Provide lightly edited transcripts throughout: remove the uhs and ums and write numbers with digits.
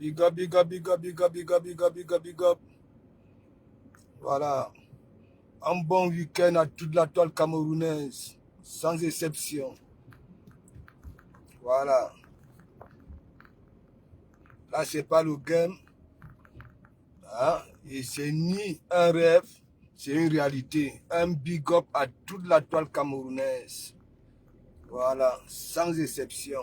Big up, big up, big up, big up, big up, big up, big up, big up. Voilà. Un bon week-end à toute la toile camerounaise, sans exception. Voilà. Là, c'est pas le game. Hein? Et c'est ni un rêve, c'est une réalité. Un big up à toute la toile camerounaise. Voilà, sans exception.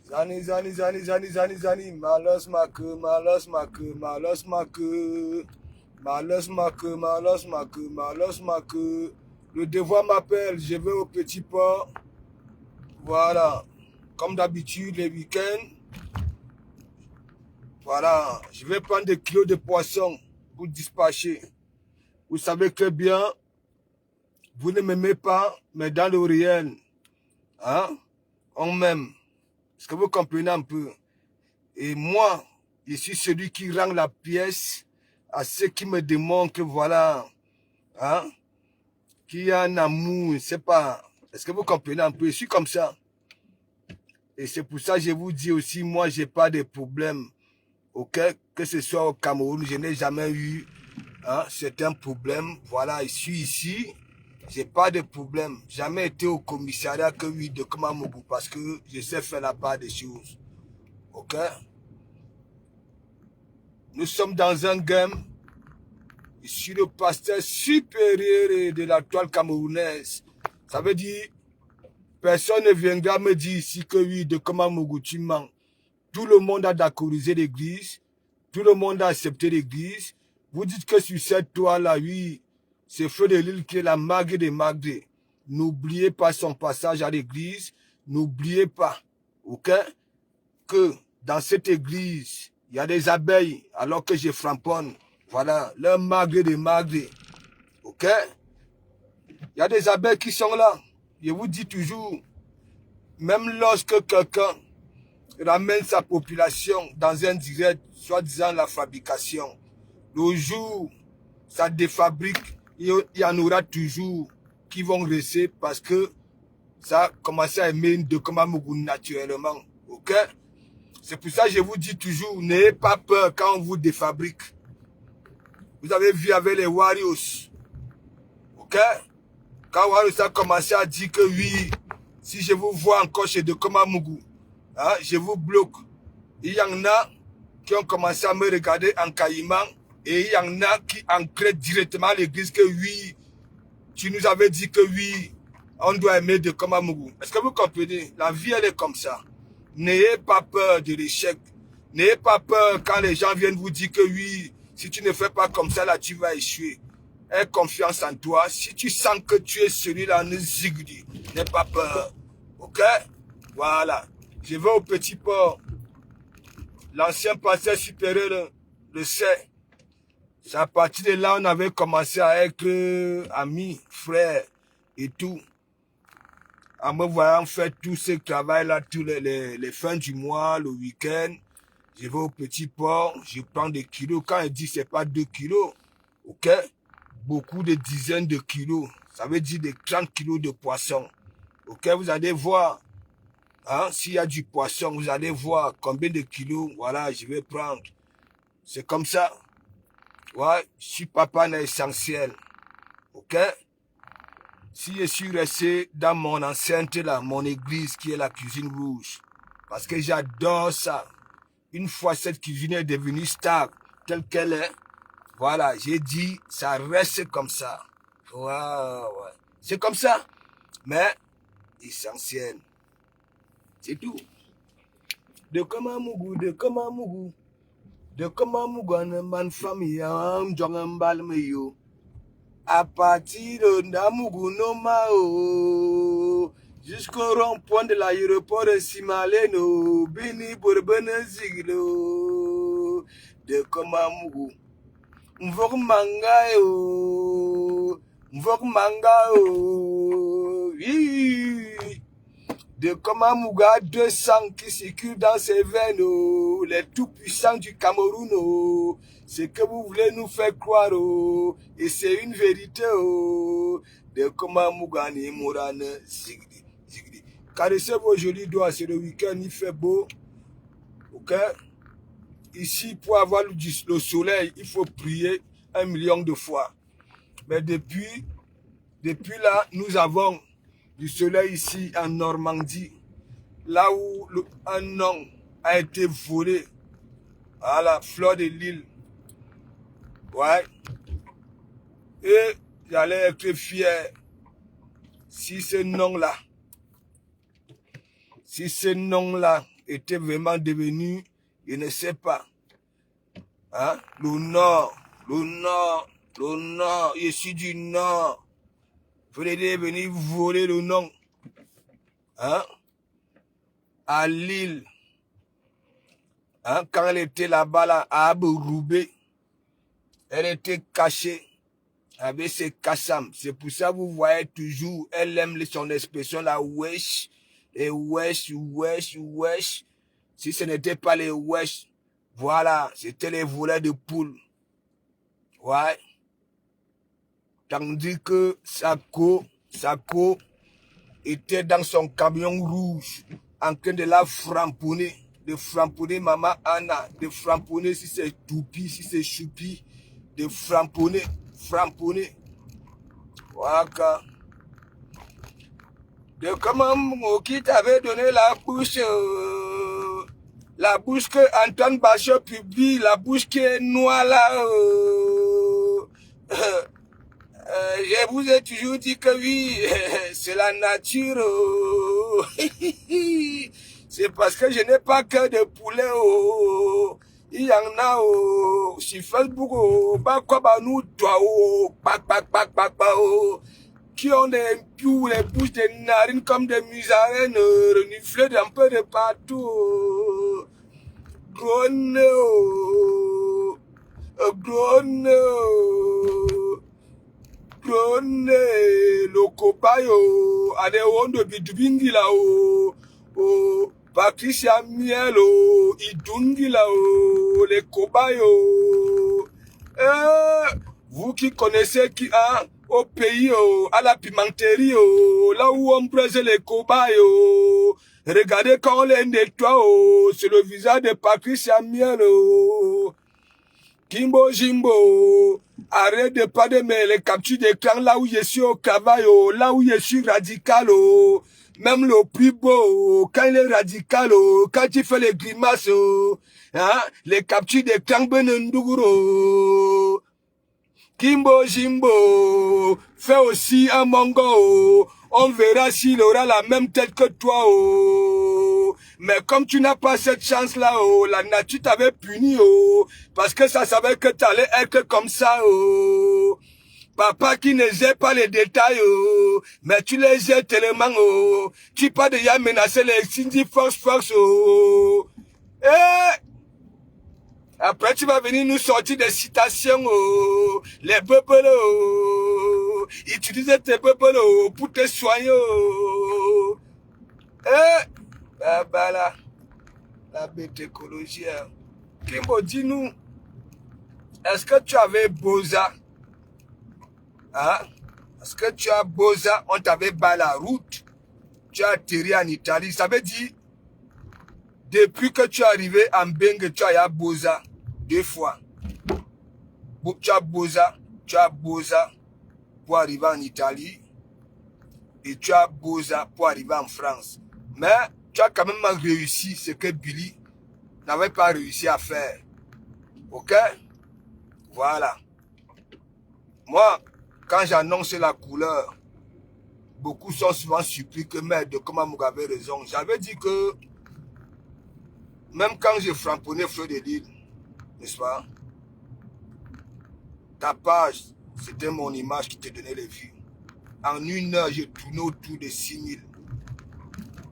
Zani, zani, zani, zani, zani, zani. Malos make, malos make, malos make. Malos make, malos make, malos make. Le devoir m'appelle, je vais au petit port. Voilà. Comme d'habitude, les week-ends. Voilà. Je vais prendre des kilos de poisson pour dispatcher. Vous savez que bien, vous ne m'aimez pas, mais dans le réel, hein, on m'aime. Est-ce que vous comprenez un peu? Et moi, je suis celui qui rend la pièce à ceux qui me démontrent que voilà, hein, qu'il y a un amour, je ne sais pas. Est-ce que vous comprenez un peu? Je suis comme ça. Et c'est pour ça que je vous dis aussi, moi, je n'ai pas de problème. Ok? Que ce soit au Cameroun, je n'ai jamais eu certains problèmes. Voilà, je suis ici. Je n'ai pas de problème. Jamais été au commissariat que oui, de Kamamougou, parce que je sais faire la part des choses. Ok? Nous sommes dans un game. Je suis le pasteur supérieur de la toile camerounaise. Ça veut dire, personne ne viendra me dire ici que oui, de Kamamougou, tu mens. Tout le monde a d'accordiser l'église. Tout le monde a accepté l'église. Vous dites que sur cette toile-là, oui, c'est Feu de l'île qui est la Magre des Magres. N'oubliez pas son passage à l'église. N'oubliez pas, ok, que dans cette église, il y a des abeilles alors que je framponne. Voilà, leur Magre des Magres. Ok? Il y a des abeilles qui sont là. Je vous dis toujours, même lorsque quelqu'un ramène sa population dans un direct, soi-disant la fabrication, le jour ça défabrique, il y en aura toujours qui vont rester parce que ça a commencé à aimer de Kamamougou naturellement. Ok? C'est pour ça que je vous dis toujours, n'ayez pas peur quand on vous défabrique. Vous avez vu avec les Warriors. Ok? Quand Warriors a commencé à dire que oui, si je vous vois encore chez de Kamamougou, hein, je vous bloque. Il y en a qui ont commencé à me regarder en caïman et il y en a qui ancraient directement à l'église que oui, tu nous avais dit que oui, on doit aimer de Kamamougou. Est-ce que vous comprenez? La vie, elle est comme ça. N'ayez pas peur de l'échec. N'ayez pas peur quand les gens viennent vous dire que oui, si tu ne fais pas comme ça, là, tu vas échouer. Aie confiance en toi. Si tu sens que tu es celui-là, ne zigudi. N'aie pas peur. Ok? Voilà. Je vais au petit port. L'ancien pasteur supérieur le sait. C'est à partir de là, on avait commencé à être amis, frères et tout. En me voyant faire tout ce travail-là, tous les fins du mois, le week-end, je vais au petit port, je prends des kilos. Quand il dit c'est pas 2 kilos, ok? Beaucoup de dizaines de kilos. Ça veut dire des 30 kilos de poisson. Ok, vous allez voir. Hein, s'il y a du poisson, vous allez voir combien de kilos, voilà, je vais prendre. C'est comme ça. Ouais, je suis papa n'est essentiel. Ok? Si je suis resté dans mon enceinte là, mon église qui est la cuisine rouge, parce que j'adore ça. Une fois cette cuisine est devenue stable, telle qu'elle est, voilà, j'ai dit, ça reste comme ça. Ouais, ouais. C'est comme ça, mais essentiel. C'est tout. De Kamamougou, de Kamamougou. De Kamamougou, on man famille, on jonge balme yo. À partir de Namougou Nomao, jusqu'au rond-point de l'aéroport de Simaleno, Bini Bourbon Ziglo, de Kamamougou. Mvok Mangayo, oui. De Kamamouga, 200 qui circulent dans ses veines, les tout-puissants du Cameroun, ce que vous voulez nous faire croire, et c'est une vérité, de Kamamouga, ni Mourane, Zigdi, Zigdi. Caressez vos jolis doigts, c'est le week-end, il fait beau, ok? ici, pour avoir le soleil, il faut prier 1 million de fois. Mais depuis là, nous avons du soleil ici en Normandie, là où un nom a été volé à la fleur de l'île. Ouais. Et j'allais être fier si ce nom-là, était vraiment devenu, je ne sais pas, hein, le nord, je suis du nord. Venez venir voler le nom, hein, à Lille, hein, quand elle était là-bas, là, à Aberoubé, elle était cachée avec ses kassams. C'est pour ça que vous voyez toujours, elle aime son expression, la wesh, et wesh. Si ce n'était pas les wesh, voilà, c'était les voleurs de poules. Ouais. Tandis que Sako était dans son camion rouge, en train de la framponner, de framponner Maman Anna, de framponner si c'est Toupi, si c'est Choupi, de framponner. Voilà. De comment qui t'avait donné la bouche que Antoine Bachot publie, la bouche qui est noire là. Je vous ai toujours dit que oui, c'est la nature. C'est parce que je n'ai pas que de poulet. Il y en a sur Facebook, nous qui ont des bouches, des narines comme des musaraines, reniflées un peu de partout. Gros le copain ade wondo bidubingi la Patricia Miel idungi la les cobayes vous qui connaissez qui au pays à la pimenterie là où on braise les cobayes regardez quand on les nettoie c'est le visage de Patricia Miel Kimbo Jimbo, arrête de pas de mettre les captures d'écran là où je suis au travail, là où je suis radical, même le plus beau, quand il est radical, quand il fait les grimaces, hein, les captures d'écran benenduguro. Kimbo Jimbo, fais aussi un mongo, on verra s'il aura la même tête que toi, mais comme tu n'as pas cette chance-là, la nature t'avait puni, parce que ça savait que tu allais être comme ça, Papa qui ne gère pas les détails, mais tu les gères tellement, tu pas déjà menacé les Cindy Force, après, tu vas venir nous sortir des citations, les bubbles, utiliser tes bubbles pour te soigner. Bah là, la bête écologie. Kimbo, dis-nous, est-ce que tu avais Boza? Hein? Est-ce que tu as Boza? On t'avait bas la route. Tu as atterri en Italie. Ça veut dire, depuis que tu es arrivé en Bengue, tu as Boza 2 fois. Tu as Boza pour arriver en Italie et tu as Boza pour arriver en France. Mais tu as quand même réussi ce que Billy n'avait pas réussi à faire. Ok? Voilà. Moi, quand j'annonce la couleur, beaucoup sont souvent surpris que merde, comment vous avez raison. J'avais dit que même quand j'ai framponné Fleur de Lille, n'est-ce pas? Ta page, c'était mon image qui te donnait les vues. En 1 heure, j'ai tourné autour de 6000.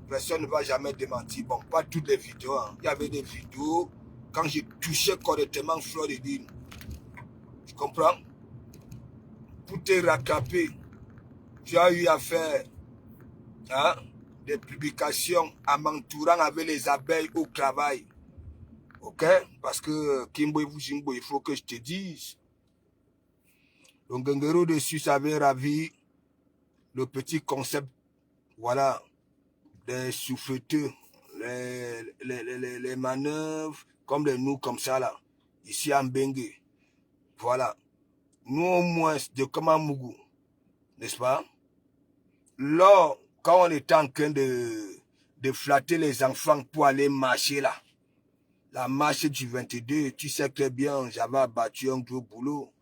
Personne ne va jamais démentir. Bon, pas toutes les vidéos. Hein. Il y avait des vidéos quand j'ai touché correctement Fleur de Lille. Tu comprends? Pour te rattraper, tu as eu à faire des publications en m'entourant avec les abeilles au travail. Ok? Parce que Kimbo et Jimbo, il faut que je te dise. Donc, Ngengero dessus, ça avait ravi le petit concept, voilà, des souffleteux, les manœuvres comme les nous comme ça là, ici à Mbengue. Voilà. Nous au moins de Kamamougou, n'est-ce pas? Là, quand on était en train de flatter les enfants pour aller marcher là, la marche du 22, tu sais très bien, j'avais abattu un gros boulot.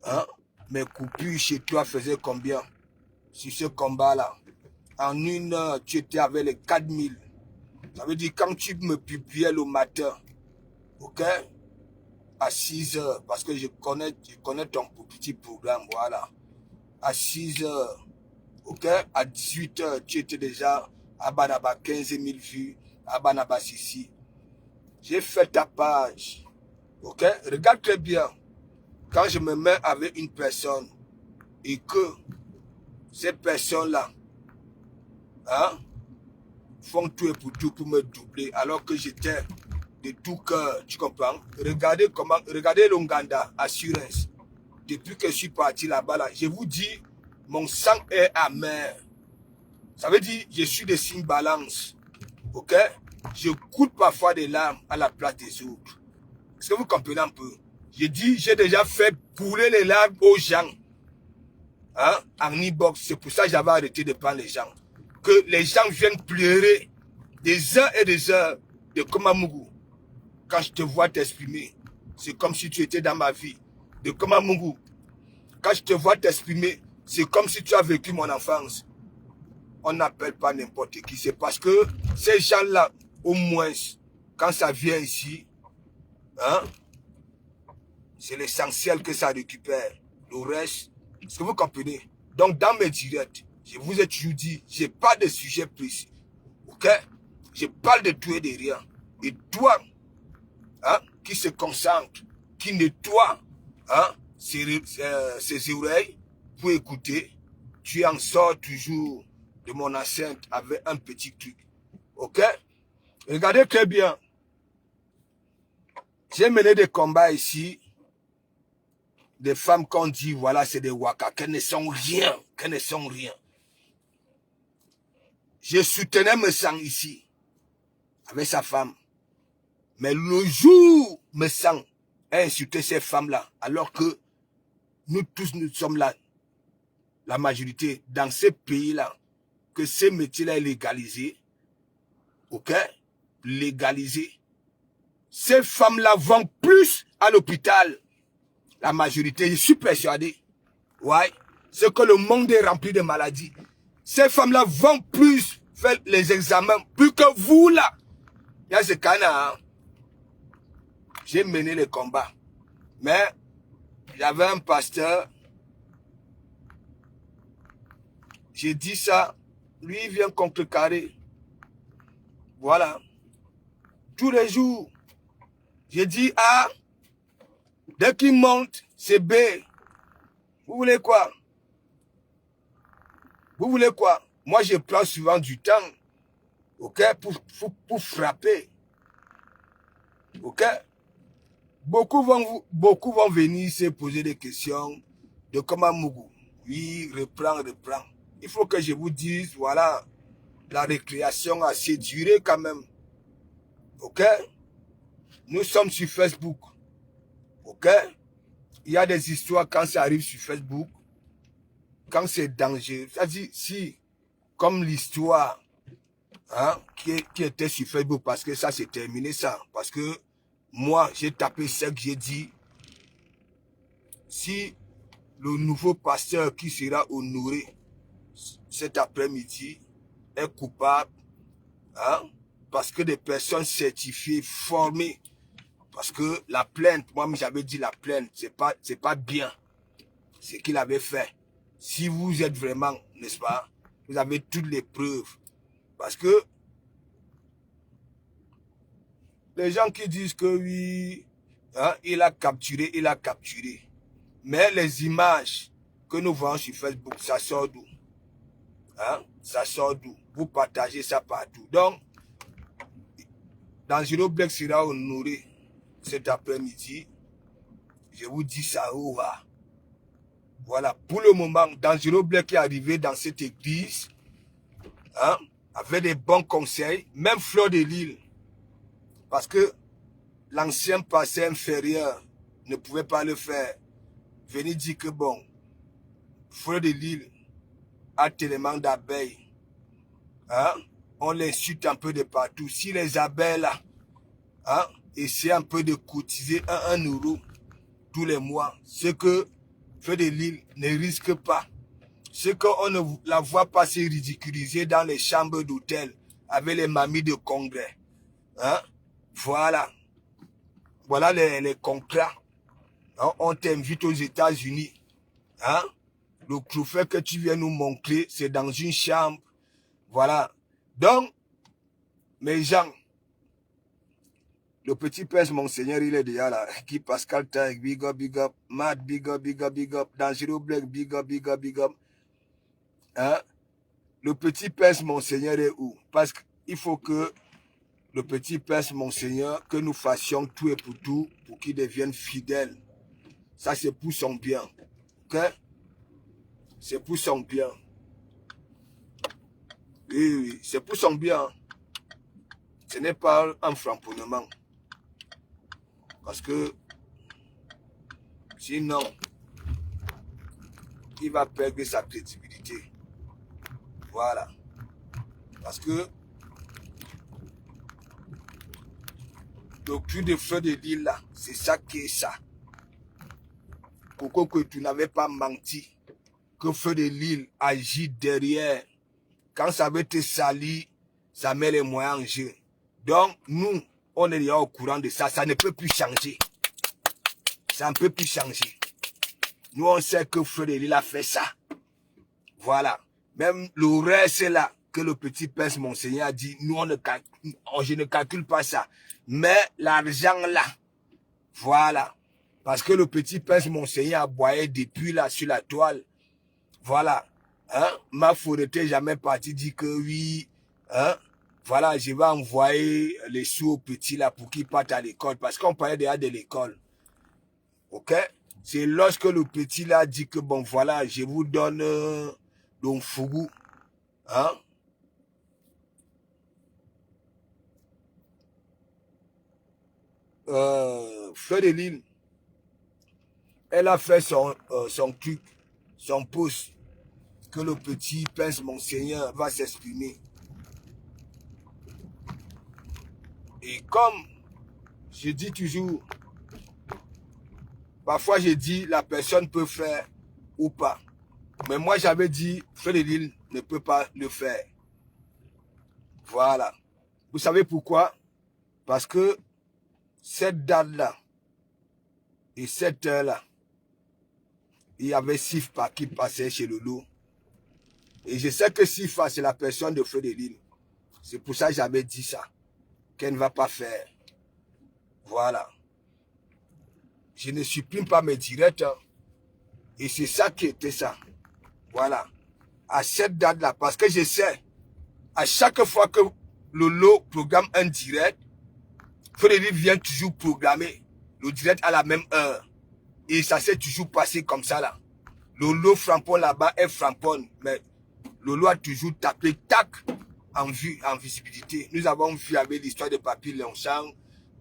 Hein? Mes coupures chez toi faisaient combien? Sur ce combat-là. En une heure, tu étais avec les 4000. Ça veut dire quand tu me publiais le matin, ok? À 6 heures, parce que je connais ton petit programme, voilà. À 6 heures, ok? À 18 heures, tu étais déjà à Banaba 15 000 vues, à Banaba Sissi. J'ai fait ta page, ok? Regarde très bien. Quand je me mets avec une personne et que ces personnes-là, hein, font tout et pour tout pour me doubler, alors que j'étais de tout cœur, tu comprends? Regardez l'Onganda Assurance. Depuis que je suis parti là-bas, là, je vous dis, mon sang est amer. Ça veut dire, je suis de signe balance. Ok? Je coule parfois des larmes à la place des autres. Est-ce que vous comprenez un peu? Je dis, j'ai déjà fait couler les larmes aux gens. Hein? En e-box. C'est pour ça que j'avais arrêté de prendre les gens. Que les gens viennent pleurer des heures et des heures de Komamougou. Quand je te vois t'exprimer, c'est comme si tu étais dans ma vie. De Komamougou. Quand je te vois t'exprimer, c'est comme si tu as vécu mon enfance. On n'appelle pas n'importe qui. C'est parce que ces gens-là, au moins, quand ça vient ici, hein, c'est l'essentiel que ça récupère. Le reste, est-ce que vous comprenez? Donc, dans mes directs, je vous ai toujours dit, je n'ai pas de sujet précis. Ok? Je parle de tout et de rien. Et toi, hein, qui se concentre, qui nettoie, hein, ses oreilles pour écouter, tu en sors toujours de mon enceinte avec un petit truc. Ok? Regardez très bien. J'ai mené des combats ici. Des femmes qu'on dit, voilà, c'est des waka, qu'elles ne sont rien, qu'elles ne sont rien. Je soutenais me sang ici, avec sa femme. Mais le jour, me sang a insulté ces femmes-là, alors que nous tous, nous sommes là, la majorité, dans ces pays-là, que ces métiers-là est légalisé, ok, légalisé. Ces femmes-là vont plus à l'hôpital. La majorité, je suis persuadé. Ouais, c'est que le monde est rempli de maladies. Ces femmes-là vont plus faire les examens, plus que vous là. Il y a ce canard. Hein? J'ai mené les combats. Mais j'avais un pasteur. J'ai dit ça. Lui, il vient contrecarrer. Voilà. Tous les jours. J'ai dit A. Dès qu'il monte, c'est B. Vous voulez quoi? Vous voulez quoi? Moi, je prends souvent du temps. Ok? Pour frapper. Ok? Beaucoup vont venir se poser des questions de comment Mougou. Oui, reprend. Il faut que je vous dise, voilà, la récréation a assez duré quand même. Ok? Nous sommes sur Facebook. Ok? Il y a des histoires quand ça arrive sur Facebook. Quand c'est dangereux. C'est-à-dire, si, comme l'histoire hein, qui était sur Facebook, parce que ça c'est terminé ça. Parce que moi, j'ai tapé ce que j'ai dit. Si le nouveau pasteur qui sera honoré cet après-midi est coupable, hein, parce que des personnes certifiées, formées, parce que la plainte, moi j'avais dit la plainte, c'est pas bien ce qu'il avait fait. Si vous êtes vraiment, n'est-ce pas, vous avez toutes les preuves. Parce que les gens qui disent que oui, hein, il a capturé. Mais les images que nous voyons sur Facebook, ça sort d'où? Hein? Ça sort d'où? Vous partagez ça partout. Donc, Dangereux Black sera honoré cet après-midi. Je vous dis ça où va. Voilà, pour le moment, Dangereux Black est arrivé dans cette église, avec des bons conseils, même Fleur de Lille. Parce que l'ancien pasteur inférieur ne pouvait pas le faire. Venir dire que bon, Fleur de Lille a tellement d'abeilles. Hein? On l'insulte un peu de partout. Si les abeilles là, hein, essaient un peu de cotiser 1 euro tous les mois, ce que Fleur de Lille ne risque pas, ce qu'on ne la voit pas se ridiculiser dans les chambres d'hôtel avec les mamies de congrès. Hein? Voilà. Voilà les contrats. Hein? On t'invite aux États-Unis. Hein? Le trophée que tu viens nous montrer, c'est dans une chambre. Voilà. Donc, mes gens, le petit prince Monseigneur, il est déjà là. Qui Pascal Taïk, big up. Matt, big up. Dangereux Black, big up. Hein? Le petit prince Monseigneur est où? Parce qu'il faut que le petit prince Monseigneur, que nous fassions tout et pour tout, pour qu'il devienne fidèle. Ça, c'est pour son bien. Ok? C'est pour son bien. Oui, c'est pour son bien. Ce n'est pas un framponnement. Parce que sinon, il va perdre sa crédibilité. Voilà. Parce que le cul de Fleur de Lille là, c'est ça qui est ça. Pourquoi que tu n'avais pas menti que Fleur de Lille agit derrière. Quand ça veut te salir, ça met les moyens en jeu. Donc, nous, on est déjà au courant de ça. Ça ne peut plus changer. Ça ne peut plus changer. Nous, on sait que Fleur de Lille a fait ça. Voilà. Même le reste là, que le petit prince Monseigneur a dit, nous, je ne calcule pas ça. Mais l'argent là, voilà. Parce que le petit prince Monseigneur a boyé depuis là, sur la toile. Voilà. Hein? Ma fourre n'était jamais partie dire que oui. Hein? Voilà, je vais envoyer les sous au petit là pour qu'il parte à l'école. Parce qu'on parlait déjà de l'école. Ok? C'est lorsque le petit là dit que bon voilà, je vous donne donc fougou. Hein? Fleur de Lille, elle a fait son truc, son post, que le petit prince Monseigneur va s'exprimer. Et comme je dis toujours, parfois je dis la personne peut faire ou pas. Mais moi j'avais dit, Fleur de Lille ne peut pas le faire. Voilà. Vous savez pourquoi? Parce que cette date-là et cette heure-là, il y avait Sifa qui passait chez Lolo. Et je sais que Sifa, c'est la personne de Fleur de Lille. C'est pour ça que j'avais dit ça. Qu'elle ne va pas faire. Voilà. Je ne supprime pas mes directs. Hein. Et c'est ça qui était ça. Voilà. À cette date-là, parce que je sais, à chaque fois que Lolo programme un direct, Fleur de Lille vient toujours programmer le direct à la même heure. Et ça s'est toujours passé comme ça là. Lolo framponne là-bas, elle framponne. Mais Lolo a toujours tapé tac en vue, en visibilité. Nous avons vu avec l'histoire de Papy Longchamp,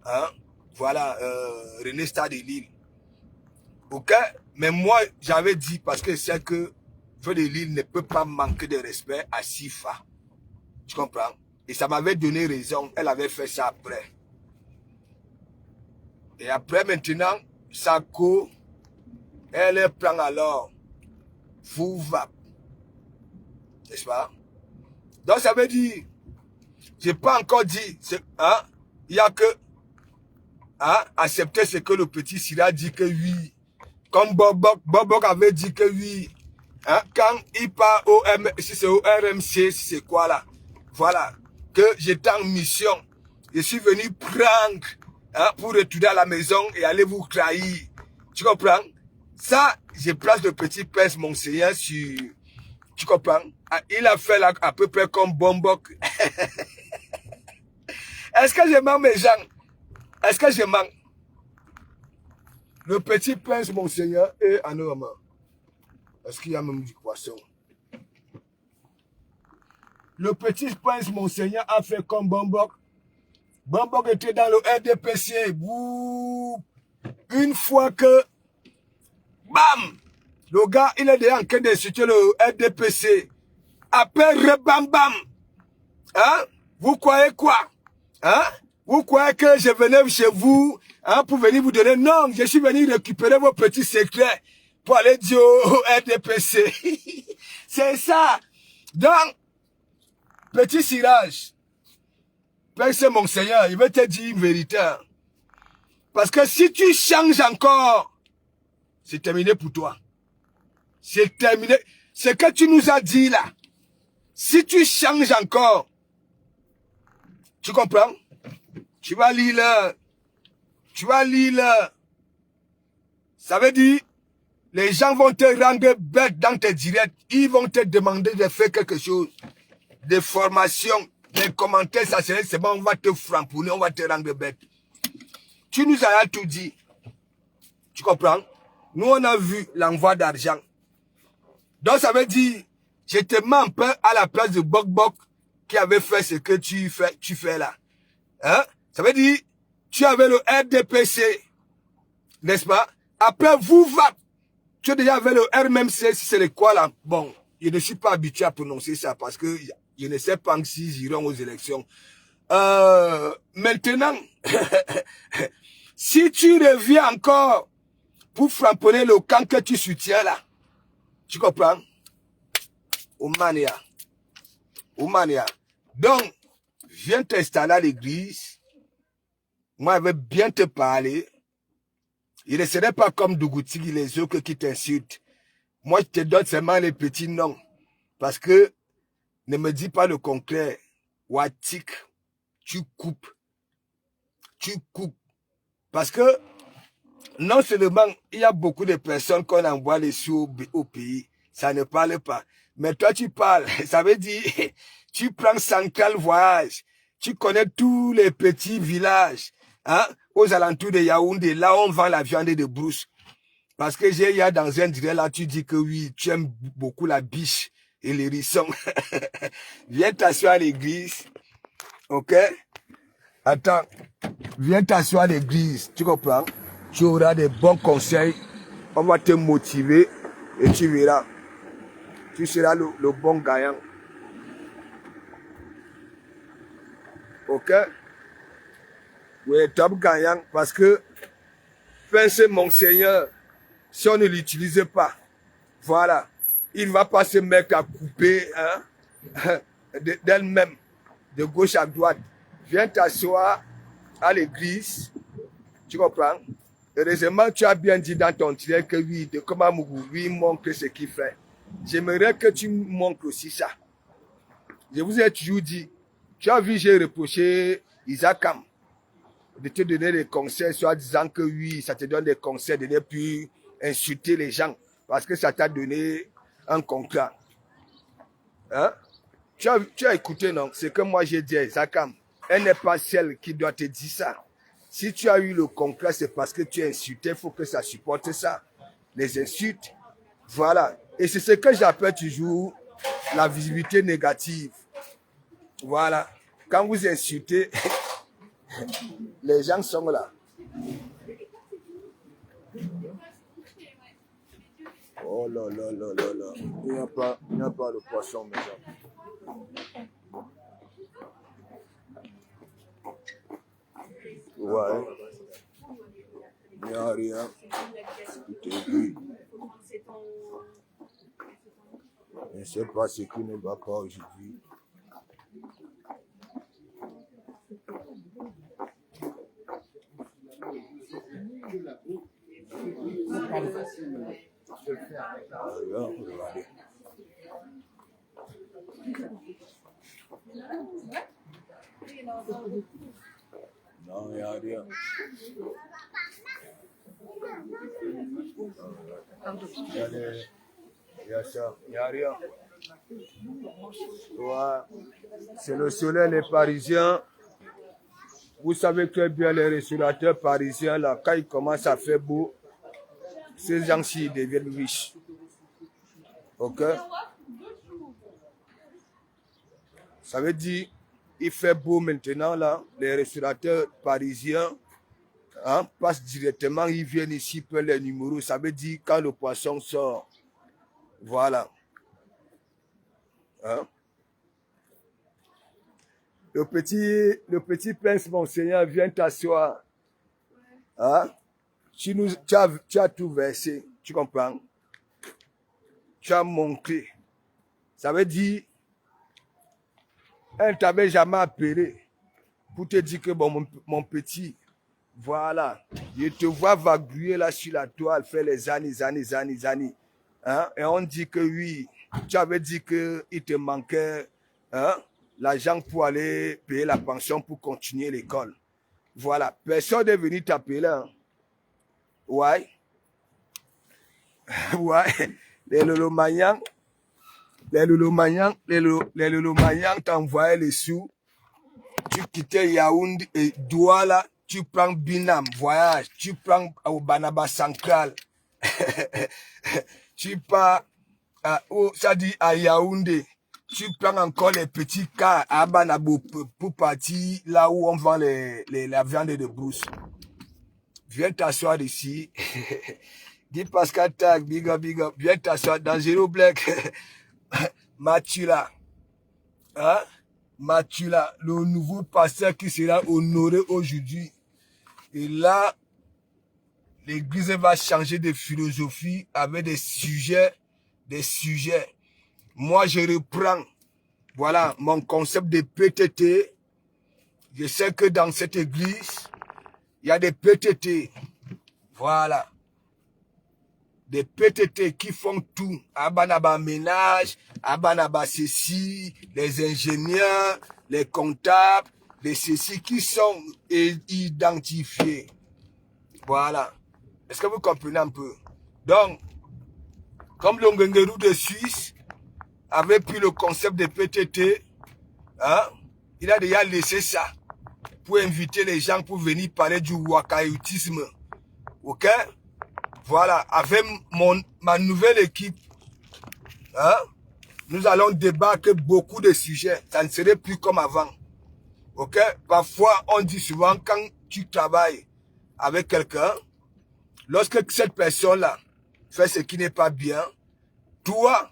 hein, voilà, René Stade de Lille. Ok? Mais moi, j'avais dit, parce que c'est que Fleur de Lille ne peut pas manquer de respect à Sifa. Tu comprends? Et ça m'avait donné raison. Elle avait fait ça après. Et après, maintenant, Sako, elle prend alors Fouvap. N'est-ce pas? Donc, ça veut dire, je n'ai pas encore dit, hein, il n'y a que hein, accepter ce que le petit Sira dit que oui. Comme Bobok avait dit que oui. Hein, quand il part si c'est au RMC, si c'est quoi là. Voilà. Que j'étais en mission. Je suis venu prendre hein, pour retourner à la maison et aller vous trahir. Tu comprends? Ça, je place le petit prince Monseigneur sur... Tu comprends? Il a fait là à peu près comme Bombok. Est-ce que je mens mes gens? Est-ce que je mens? Le petit prince Monseigneur est anormal. Est-ce qu'il y a même du poisson? Le petit prince Monseigneur a fait comme Bombok. Bambok était dans le RDPC. Une fois que, bam, le gars, il est déjà en train d'insulter le RDPC. Après, rebam bam. Hein? Vous croyez quoi? Hein? Vous croyez que je venais chez vous, hein, pour venir vous donner? Non, je suis venu récupérer vos petits secrets pour aller dire au RDPC. C'est ça. Donc, petit cirage. Père, c'est mon Seigneur, il veut te dire une vérité. Parce que si tu changes encore, c'est terminé pour toi. C'est terminé. Ce que tu nous as dit là, si tu changes encore, tu comprends? Tu vas lire là. Tu vas lire là. Ça veut dire, les gens vont te rendre bête dans tes directs. Ils vont te demander de faire quelque chose. Des formations, des commentaires, ça serait, c'est bon, on va te framponner, on va te rendre bête. Tu nous as tout dit. Tu comprends? Nous, on a vu l'envoi d'argent. Donc, ça veut dire, je te mets un peu à la place de Bok Bok qui avait fait ce que tu fais là. Hein? Ça veut dire, tu avais le RDPC, n'est-ce pas? Après, vous va. Tu as déjà avec le RMMC, c'est le quoi là? Bon, je ne suis pas habitué à prononcer ça parce que je ne sais pas s'ils iront aux élections. Maintenant, si tu reviens encore pour frapponner le camp que tu soutiens là, tu comprends? Oumania. Oumania. Donc, viens t'installer à l'église. Moi, je vais bien te parler. Il ne serait pas comme Dougouti, les autres qui t'insultent. Moi, je te donne seulement les petits noms. Parce que, ne me dis pas le concret. Watik, tu coupes. Tu coupes. Parce que, non seulement, il y a beaucoup de personnes qu'on envoie les sous au pays. Ça ne parle pas. Mais toi, tu parles. Ça veut dire, tu prends Central Voyage. Tu connais tous les petits villages. Hein, aux alentours de Yaoundé, là on vend la viande de brousse. Parce que il y a dans un direct là, tu dis que oui, tu aimes beaucoup la biche et les rissons. Viens t'asseoir à l'église. Ok? Attends. Viens t'asseoir à l'église. Tu comprends? Tu auras des bons conseils. On va te motiver et tu verras. Tu seras le bon gagnant. Ok? Oui, top gagnant parce que pensez mon Seigneur, si on ne l'utilise pas, voilà, il ne va pas se mettre à couper hein, d'elle-même, de gauche à droite. Viens t'asseoir à l'église, tu comprends? Heureusement, tu as bien dit dans ton tirage que oui, de comment Mougou, lui montre ce qu'il fait. J'aimerais que tu montres aussi ça. Je vous ai toujours dit, tu as vu, j'ai reproché Isakam de te donner des conseils, soit disant que oui, ça te donne des conseils de ne plus insulter les gens, parce que ça t'a donné un contrat. Hein? Tu as écouté, non? C'est que moi j'ai dit, Zakam, elle n'est pas celle qui doit te dire ça. Si tu as eu le contrat, c'est parce que tu es insulté, il faut que ça supporte ça. Les insultes, voilà. Et c'est ce que j'appelle toujours la visibilité négative. Voilà. Quand vous insultez, les gens sont là. Oh là là là là là. Il n'y a pas de poisson, mes gens. Ouais. Il n'y a rien. Tout est gris. Je ne sais pas ce qui ne va pas aujourd'hui. Regardez. Non, il n'y a rien. Il y a ça, il n'y a rien. Ouais. C'est le soleil, les Parisiens. Vous savez très bien, les restaurateurs parisiens, là, quand ils commencent à faire beau, ces gens-ci deviennent riches. Ok? Ça veut dire, il fait beau maintenant là. Les restaurateurs parisiens passent directement, ils viennent ici, prennent les numéros. Ça veut dire quand le poisson sort. Voilà. Hein? Le petit prince, mon Seigneur, viens t'asseoir. Hein? Tu as tout versé, tu comprends? Tu as montré. Ça veut dire, elle ne t'avait jamais appelé pour te dire que bon, mon petit, voilà, je te vois vagouiller là sur la toile, faire les années. Hein? Et on dit que oui, tu avais dit qu'il te manquait l'argent pour aller payer la pension pour continuer l'école. Voilà, personne n'est venu t'appeler. Hein? Ouais. Ouais. Les Lolomayans t'envoyaient les sous. Tu quittais Yaoundé et Douala, tu prends Binam, voyage, tu prends au Banaba Central. Tu pars à Yaoundé. Tu prends encore les petits cars à Banabo pour partir là où on vend la viande de brousse. Viens t'asseoir ici. Dis Pascal Tag, big up. Viens t'asseoir dans Zero Black. Matula. Hein? Matula, le nouveau pasteur qui sera honoré aujourd'hui. Et là, l'église va changer de philosophie avec des sujets. Moi, je reprends, voilà, mon concept de PTT. Je sais que dans cette église, il y a des PTT. Voilà. Des PTT qui font tout. Abanaba ménage, Abanaba ceci, les ingénieurs, les comptables, les ceci qui sont identifiés. Voilà. Est-ce que vous comprenez un peu? Donc, comme le Ngengerou de Suisse avait pris le concept de PTT, hein, il a déjà laissé ça pour inviter les gens pour venir parler du wakaïtisme. Ok? Voilà, avec ma nouvelle équipe, hein, nous allons débattre beaucoup de sujets. Ça ne serait plus comme avant. Ok? Parfois, on dit souvent, quand tu travailles avec quelqu'un, lorsque cette personne-là fait ce qui n'est pas bien, toi,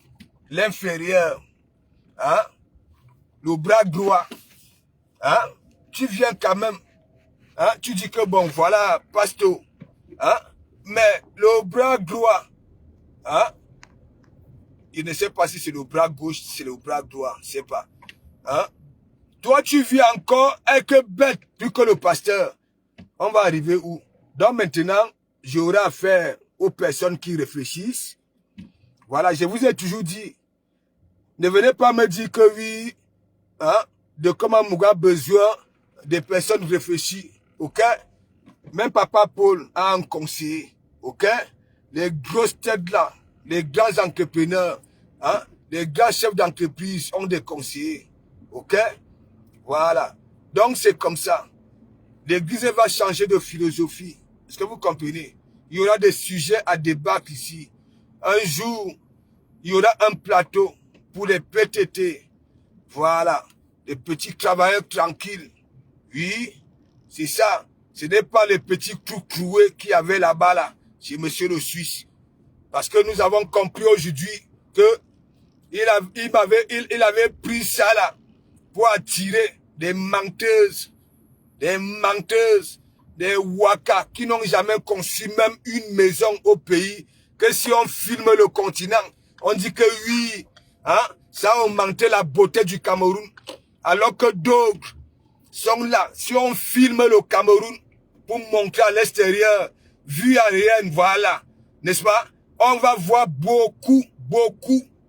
l'inférieur, hein, le bras droit, hein, tu viens quand même, hein, tu dis que bon, voilà, pasteur, hein, mais le bras droit, hein, il ne sait pas si c'est le bras gauche, si c'est le bras droit, je ne sais pas. Hein. Toi, tu vis encore avec bête plus que le pasteur. On va arriver où? Donc maintenant, j'aurai affaire aux personnes qui réfléchissent. Voilà, je vous ai toujours dit, ne venez pas me dire que oui, hein, de comment Mouga a besoin des personnes réfléchies. Ok? Même Papa Paul a un conseiller. Ok? Les grosses têtes là, les grands entrepreneurs, hein, les grands chefs d'entreprise ont des conseillers. Ok? Voilà. Donc c'est comme ça. L'église va changer de philosophie. Est-ce que vous comprenez? Il y aura des sujets à débattre ici. Un jour, il y aura un plateau pour les PTT. Voilà. Les petits travailleurs tranquilles. Oui, c'est ça. Ce n'est pas les petits cloués qui avaient là-bas, là, chez monsieur le Suisse. Parce que nous avons compris aujourd'hui que il avait pris ça là pour attirer des menteuses, des wakas qui n'ont jamais conçu même une maison au pays. Que si on filme le continent, on dit que oui, hein, ça a augmenté la beauté du Cameroun. Alors que d'autres sont là. Si on filme le Cameroun pour montrer à l'extérieur, vue aérienne, voilà, n'est-ce pas? On va voir beaucoup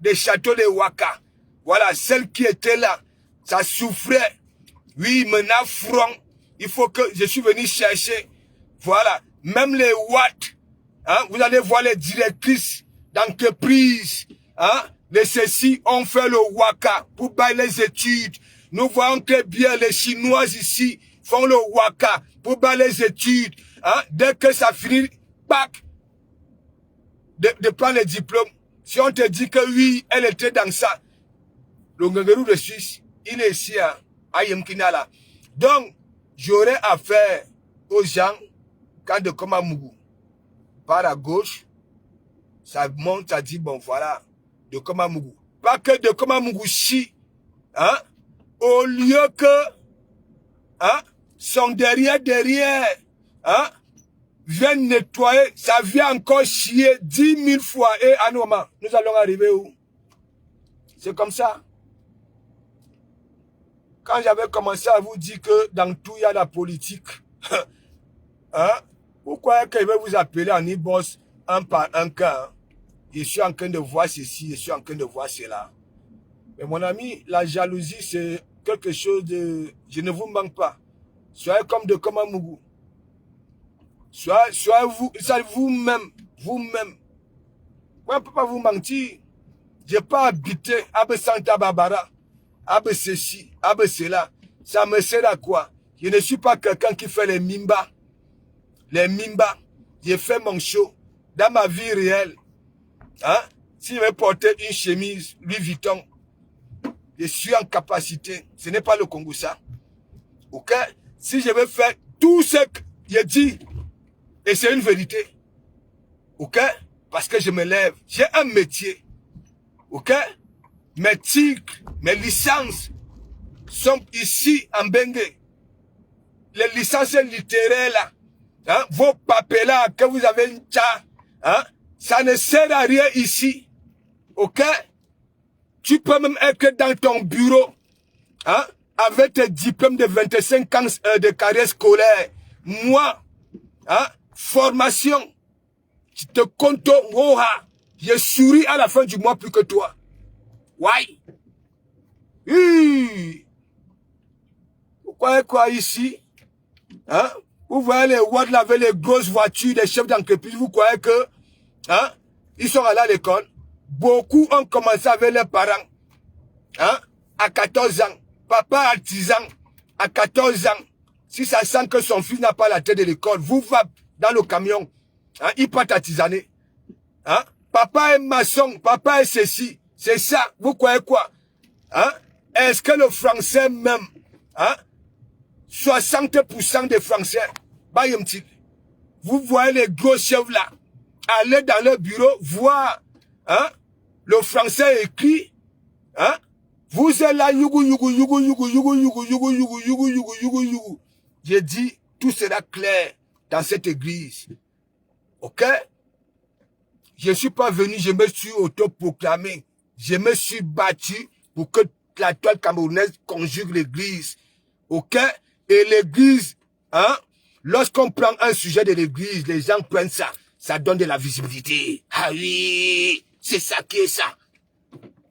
de châteaux de Waka. Voilà, celles qui étaient là, ça souffrait. Oui, maintenant, front, il faut que je suis venu chercher. Voilà, même les watts, hein, vous allez voir les directrices d'entreprise, hein, les ceci ont fait le Waka pour bailler les études. Nous voyons très bien les Chinois ici font le Waka pour bailler les études. Hein, dès que ça finit, pack, de prendre les diplômes. Si on te dit que oui, elle était dans ça, le Ngengerou de Suisse, il est ici. Hein. Ayem Kinala. Donc, j'aurais affaire aux gens, quand de Komamougou par à gauche, ça monte, ça dit, bon, voilà, de Komamougou. Pas que de Komamougou chie, hein, au lieu que, hein, son derrière, hein, viennent nettoyer, ça vient encore chier 10 000 fois. Et à nous allons arriver où? C'est comme ça. Quand j'avais commencé à vous dire que dans tout, il y a la politique, hein, pourquoi que je vais vous appeler en e-boss un par un cas, hein? Je suis en train de voir ceci, je suis en train de voir cela. Mais mon ami, la jalousie, c'est quelque chose de... Je ne vous manque pas. Soyez comme de Komamougou. Soyez vous-même. Vous-même. Moi, je ne peux pas vous mentir. Je n'ai pas habité à Santa Barbara, à ceci, à cela. Ça me sert à quoi? Je ne suis pas quelqu'un qui fait les mimba. Les mimba. J'ai fait mon show dans ma vie réelle. Hein? Si je vais porter une chemise Louis Vuitton, je suis en capacité. Ce n'est pas le Congo ça. Ok? Si je vais faire tout ce que j'ai dit, et c'est une vérité. Ok? Parce que je me lève. J'ai un métier. Ok? Mes titres, mes licences sont ici en Bengue. Les licences littéraires là, hein? Vos papiers là, que vous avez une tcha, hein? Ça ne sert à rien ici. Ok? Tu peux même être dans ton bureau, hein? Avec tes diplômes de 25 ans de carrière scolaire. Moi, hein? Formation. Tu te comptes, je souris à la fin du mois plus que toi. Ouais. Pourquoi quoi ici? Hein? Vous voyez les Watt là avec les grosses voitures des chefs d'entreprise, vous croyez que, hein? Ils sont allés à l'école. Beaucoup ont commencé avec leurs parents, hein? À 14 ans. Papa artisan, à 14 ans. Si ça sent que son fils n'a pas la tête de l'école, vous va dans le camion, hein? Il part artisaner. Hein? Papa est maçon, papa est ceci. C'est ça. Vous croyez quoi? Hein? Est-ce que le français même, hein? 60% des Français, vous voyez les gros chefs là, aller dans leur bureau, voir, hein? Le français écrit, hein? Vous êtes là, J'ai dit, tout sera clair dans cette église. Ok? Je ne suis pas venu, je me suis autoproclamé. Je me suis battu pour que la toile camerounaise conjugue l'église. Ok? Et l'église, hein? Lorsqu'on prend un sujet de l'église, les gens prennent ça. Ça donne de la visibilité. Ah oui, c'est ça qui est ça.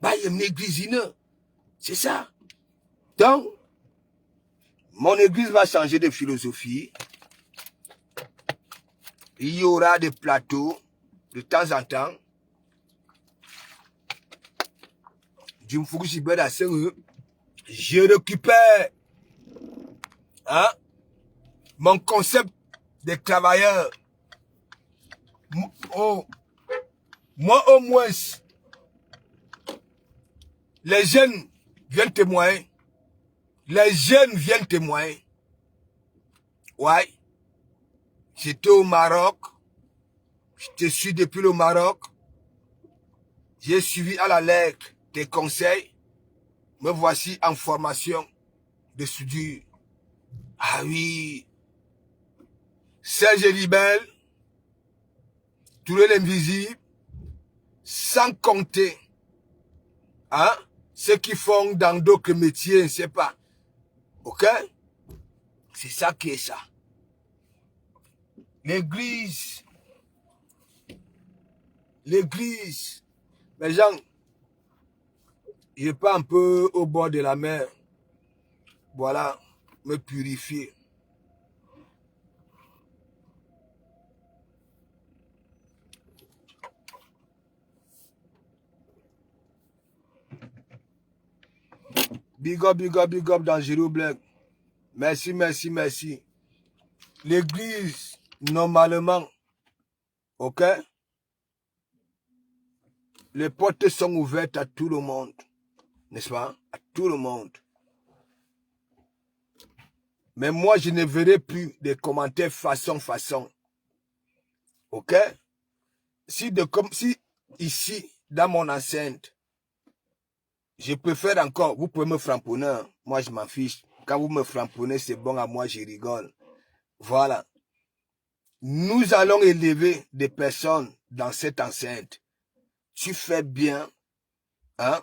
Bah, il y a une église, c'est ça. Donc, mon église va changer de philosophie. Il y aura des plateaux de temps en temps. Je récupère, hein, mon concept des travailleurs. Oh, moi au moins, les jeunes viennent témoigner. Les jeunes viennent témoigner. Ouais. J'étais au Maroc. Je te suis depuis le Maroc. J'ai suivi à la lettre tes conseils. Me voici en formation de soudure. Ah oui. Serge Libel. Touré l'invisible. Sans compter. Hein? Ceux qui font dans d'autres métiers, je ne sais pas. Ok? C'est ça qui est ça. L'église. L'église. Les gens, je pas un peu au bord de la mer. Voilà, me purifier. Big up dans Giro Black. Merci, merci, merci. L'église, normalement, ok? Les portes sont ouvertes à tout le monde. N'est-ce pas? À tout le monde. Mais moi, je ne verrai plus des commentaires façon. OK? Si ici, dans mon enceinte, je préfère encore, vous pouvez me framponner, moi je m'en fiche. Quand vous me framponnez, c'est bon à moi, je rigole. Voilà. Nous allons élever des personnes dans cette enceinte. Tu fais bien, hein?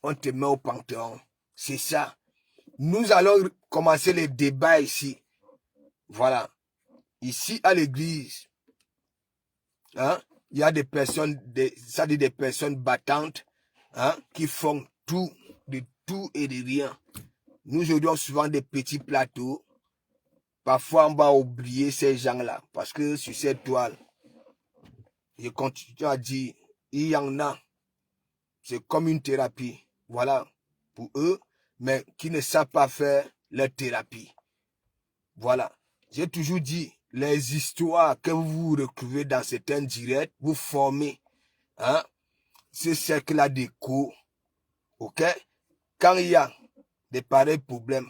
On te met au panthéon. C'est ça. Nous allons commencer les débats ici. Voilà. Ici, à l'église, hein? Il y a des personnes, ça dit des personnes battantes, hein? Qui font tout, de tout et de rien. Nous jouons souvent des petits plateaux. Parfois, on va oublier ces gens-là. Parce que sur cette toile, je continue à dire, il y en a. C'est comme une thérapie. Voilà. Pour eux, mais qui ne savent pas faire leur thérapie. Voilà. J'ai toujours dit, les histoires que vous retrouvez dans certains directs, vous formez, hein, ce cercle-là d'écho. OK? Quand il y a des pareils problèmes,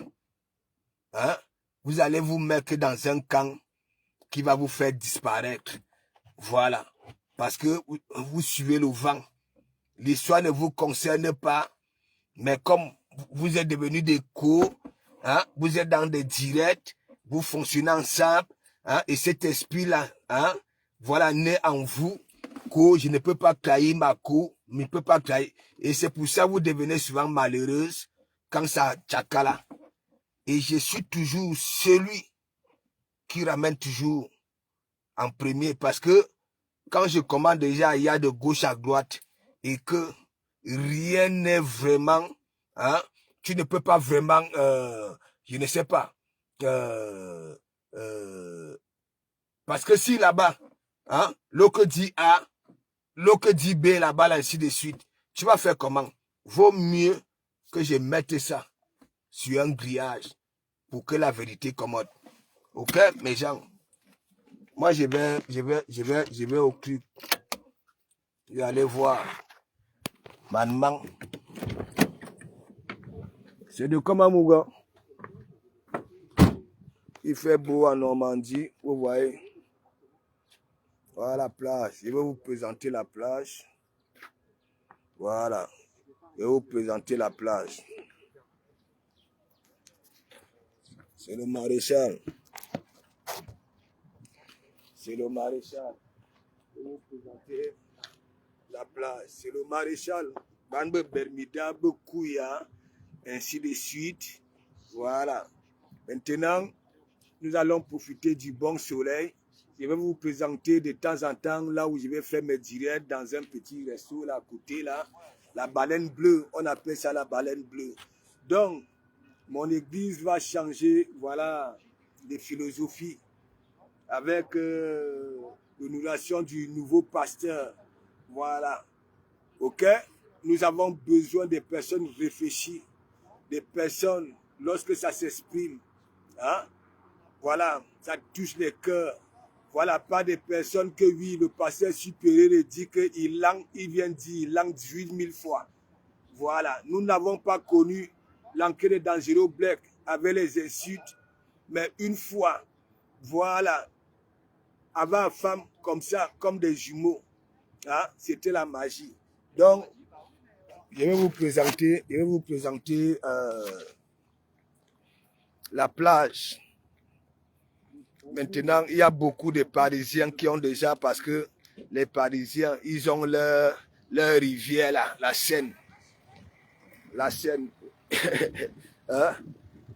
hein, vous allez vous mettre dans un camp qui va vous faire disparaître. Voilà. Parce que vous suivez le vent. L'histoire ne vous concerne pas. Mais comme vous êtes devenus des co, hein, vous êtes dans des directs, vous fonctionnez ensemble, hein, et cet esprit-là, hein, voilà, naît en vous. Co, je ne peux pas trahir ma co, je ne peux pas trahir. Et c'est pour ça que vous devenez souvent malheureuse quand ça tchakala. Et je suis toujours celui qui ramène toujours en premier parce que quand je commande déjà, il y a de gauche à droite et que rien n'est vraiment, hein, tu ne peux pas vraiment, je ne sais pas, parce que si là-bas, hein, l'autre dit A, l'autre dit B là-bas, ainsi de suite, tu vas faire comment? Vaut mieux que je mette ça sur un grillage pour que la vérité commode. Ok, mes gens? Moi, je vais au club. Je vais aller voir Manman. C'est de Komamouga. Il fait beau en Normandie, vous voyez. Voilà la plage. Je vais vous présenter la plage. Voilà. Je vais vous présenter la plage. C'est le maréchal. C'est le maréchal. Je vais vous présenter la plage. C'est le maréchal. Banbe Bermida, Bekouya, ainsi de suite. Voilà. Maintenant, nous allons profiter du bon soleil. Je vais vous présenter de temps en temps là où je vais faire mes directs dans un petit resto là à côté là. La baleine bleue, on appelle ça la baleine bleue. Donc, mon église va changer, voilà, de philosophie avec l'inauguration du nouveau pasteur. Voilà. OK? Nous avons besoin des personnes réfléchies, des personnes, lorsque ça s'exprime, hein? Voilà, ça touche les cœurs. Voilà, pas des personnes que oui, le pasteur supérieur dit qu'il vient dire, il langue 18 000 fois. Voilà, nous n'avons pas connu l'enquête de Dangereux Black avec les insultes, mais une fois, voilà, avant une femme comme ça, comme des jumeaux, hein, c'était la magie. Donc, je vais vous présenter la plage. Maintenant, il y a beaucoup de Parisiens qui ont déjà, parce que les Parisiens, ils ont leur rivière là, la Seine. La Seine. Hein?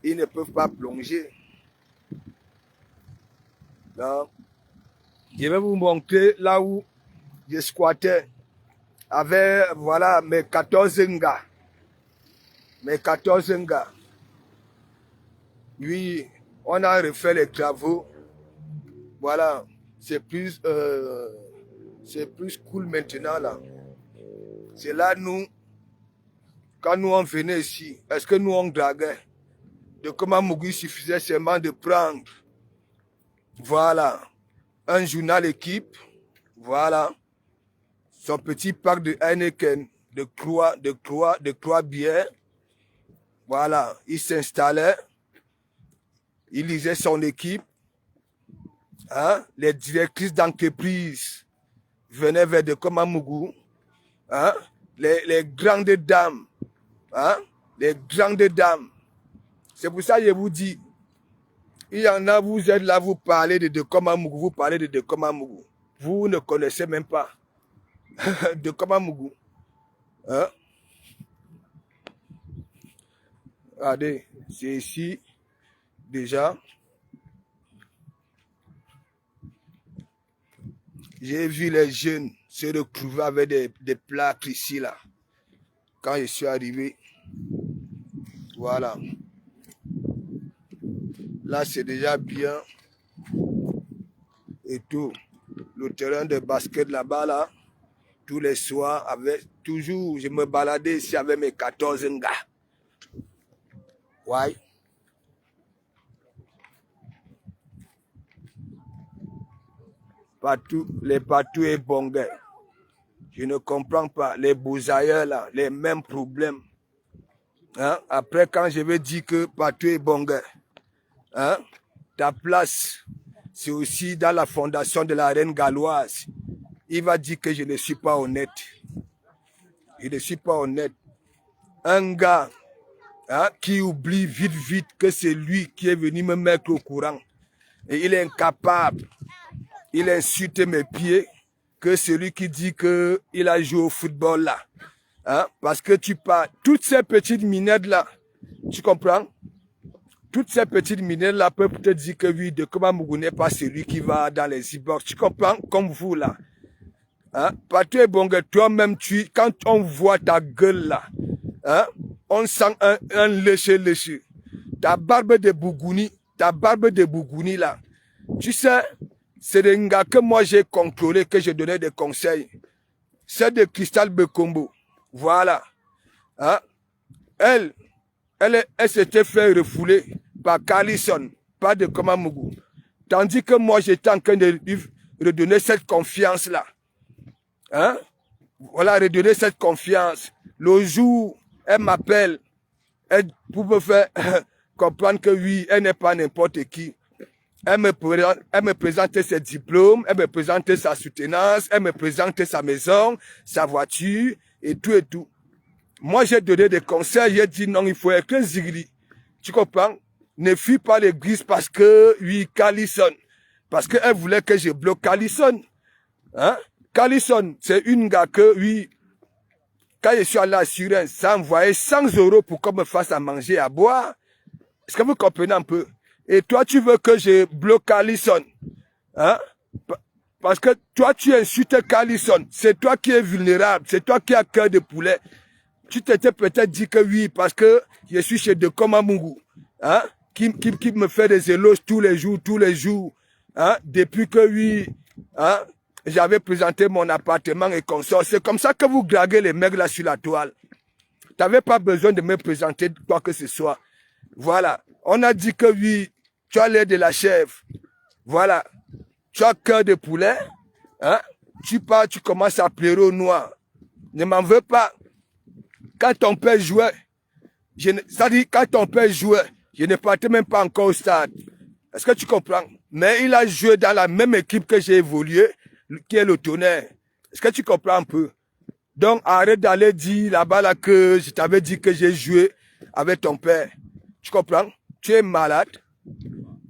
Ils ne peuvent pas plonger. Donc, je vais vous montrer là où je squattais avec, voilà, mes 14 gars. Mes 14 gars. Oui, on a refait les travaux. Voilà, c'est plus cool maintenant là. C'est là nous, quand nous on venait ici, est-ce que nous on draguait? De comment Mougui suffisait seulement de prendre, voilà, un journal équipe, voilà, son petit pack de Heineken, de Croix bière, voilà, il s'installait, Il lisait son équipe. Hein? Les directrices d'entreprise venaient vers de Komamougou. Hein? Les grandes dames. Hein? Les grandes dames. C'est pour ça que je vous dis, il y en a, vous êtes là, vous parlez de Komamougou, vous parlez de Komamougou. Vous ne connaissez même pas de Komamougou. Hein? Regardez, c'est ici, déjà. J'ai vu les jeunes se retrouver avec des plaques ici, là. Quand je suis arrivé. Voilà. Là, c'est déjà bien. Et tout. Le terrain de basket là-bas, là. Tous les soirs, toujours, je me baladais ici avec mes 14 gars. Ouais. Partout, les partout et bongais. Je ne comprends pas. Les bousailleurs là, les mêmes problèmes. Hein? Après, quand je vais dire que partout est bongais, hein? Ta place, c'est aussi dans la fondation de la reine galloise. Il va dire que je ne suis pas honnête. Je ne suis pas honnête. Un gars, hein, qui oublie vite que c'est lui qui est venu me mettre au courant. Et il est incapable. Il insulte mes pieds que celui qui dit qu'il a joué au football là. Hein? Parce que tu parles, toutes ces petites minettes là, tu comprends? Toutes ces petites minettes là peuvent te dire que oui, de Komamougou n'est pas celui qui va dans les e-box. Tu comprends? Comme vous là. Hein? Patrick Bongue, toi-même, quand on voit ta gueule là, hein? On sent un léché. Ta barbe de Bougouni là. Tu sais, c'est des gars que moi j'ai contrôlé, que je donnais des conseils. C'est de Cristal Bekombo. Voilà. Hein? Elle s'était fait refouler par Carlison, pas de Komamougou. Tandis que moi, j'étais en train de lui redonner cette confiance-là. Hein? Voilà, redonner cette confiance. Le jour, elle m'appelle, pour me faire comprendre que oui, elle n'est pas n'importe qui. Elle me présente ses diplômes, elle me présente sa soutenance, elle me présente sa maison, sa voiture, et tout. Moi, j'ai donné des conseils, j'ai dit non, il faut être zigri. Tu comprends? Ne fuis pas l'église parce que, oui, Carlison. Parce qu'elle voulait que je bloque Carlison. Hein? Carlison, c'est une gars que, oui, quand je suis à l'assurance, ça envoyait 100 € pour qu'on me fasse à manger et à boire. Est-ce que vous comprenez un peu? Et toi, tu veux que je bloque Carlison. Hein? Parce que toi, tu insultes Carlison. C'est toi qui es vulnérable. C'est toi qui as cœur de poulet. Tu t'étais peut-être dit que oui, parce que je suis chez de Komamougou, hein, qui me fait des éloges tous les jours, hein, depuis que oui, hein, j'avais présenté mon appartement et consort. C'est comme ça que vous draguez les mecs là sur la toile. Tu n'avais pas besoin de me présenter quoi que ce soit. Voilà. On a dit que oui, tu as l'air de la chèvre. Voilà. Tu as cœur de poulet, hein, tu pars, tu commences à pleurer au noir. Ne m'en veux pas. Quand ton père jouait, c'est-à-dire quand ton père jouait, je ne partais même pas encore au stade. Est-ce que tu comprends? Mais il a joué dans la même équipe que j'ai évolué, qui est le Tonnerre. Est-ce que tu comprends un peu? Donc arrête d'aller dire là-bas là que je t'avais dit que j'ai joué avec ton père. Tu comprends? Tu es malade.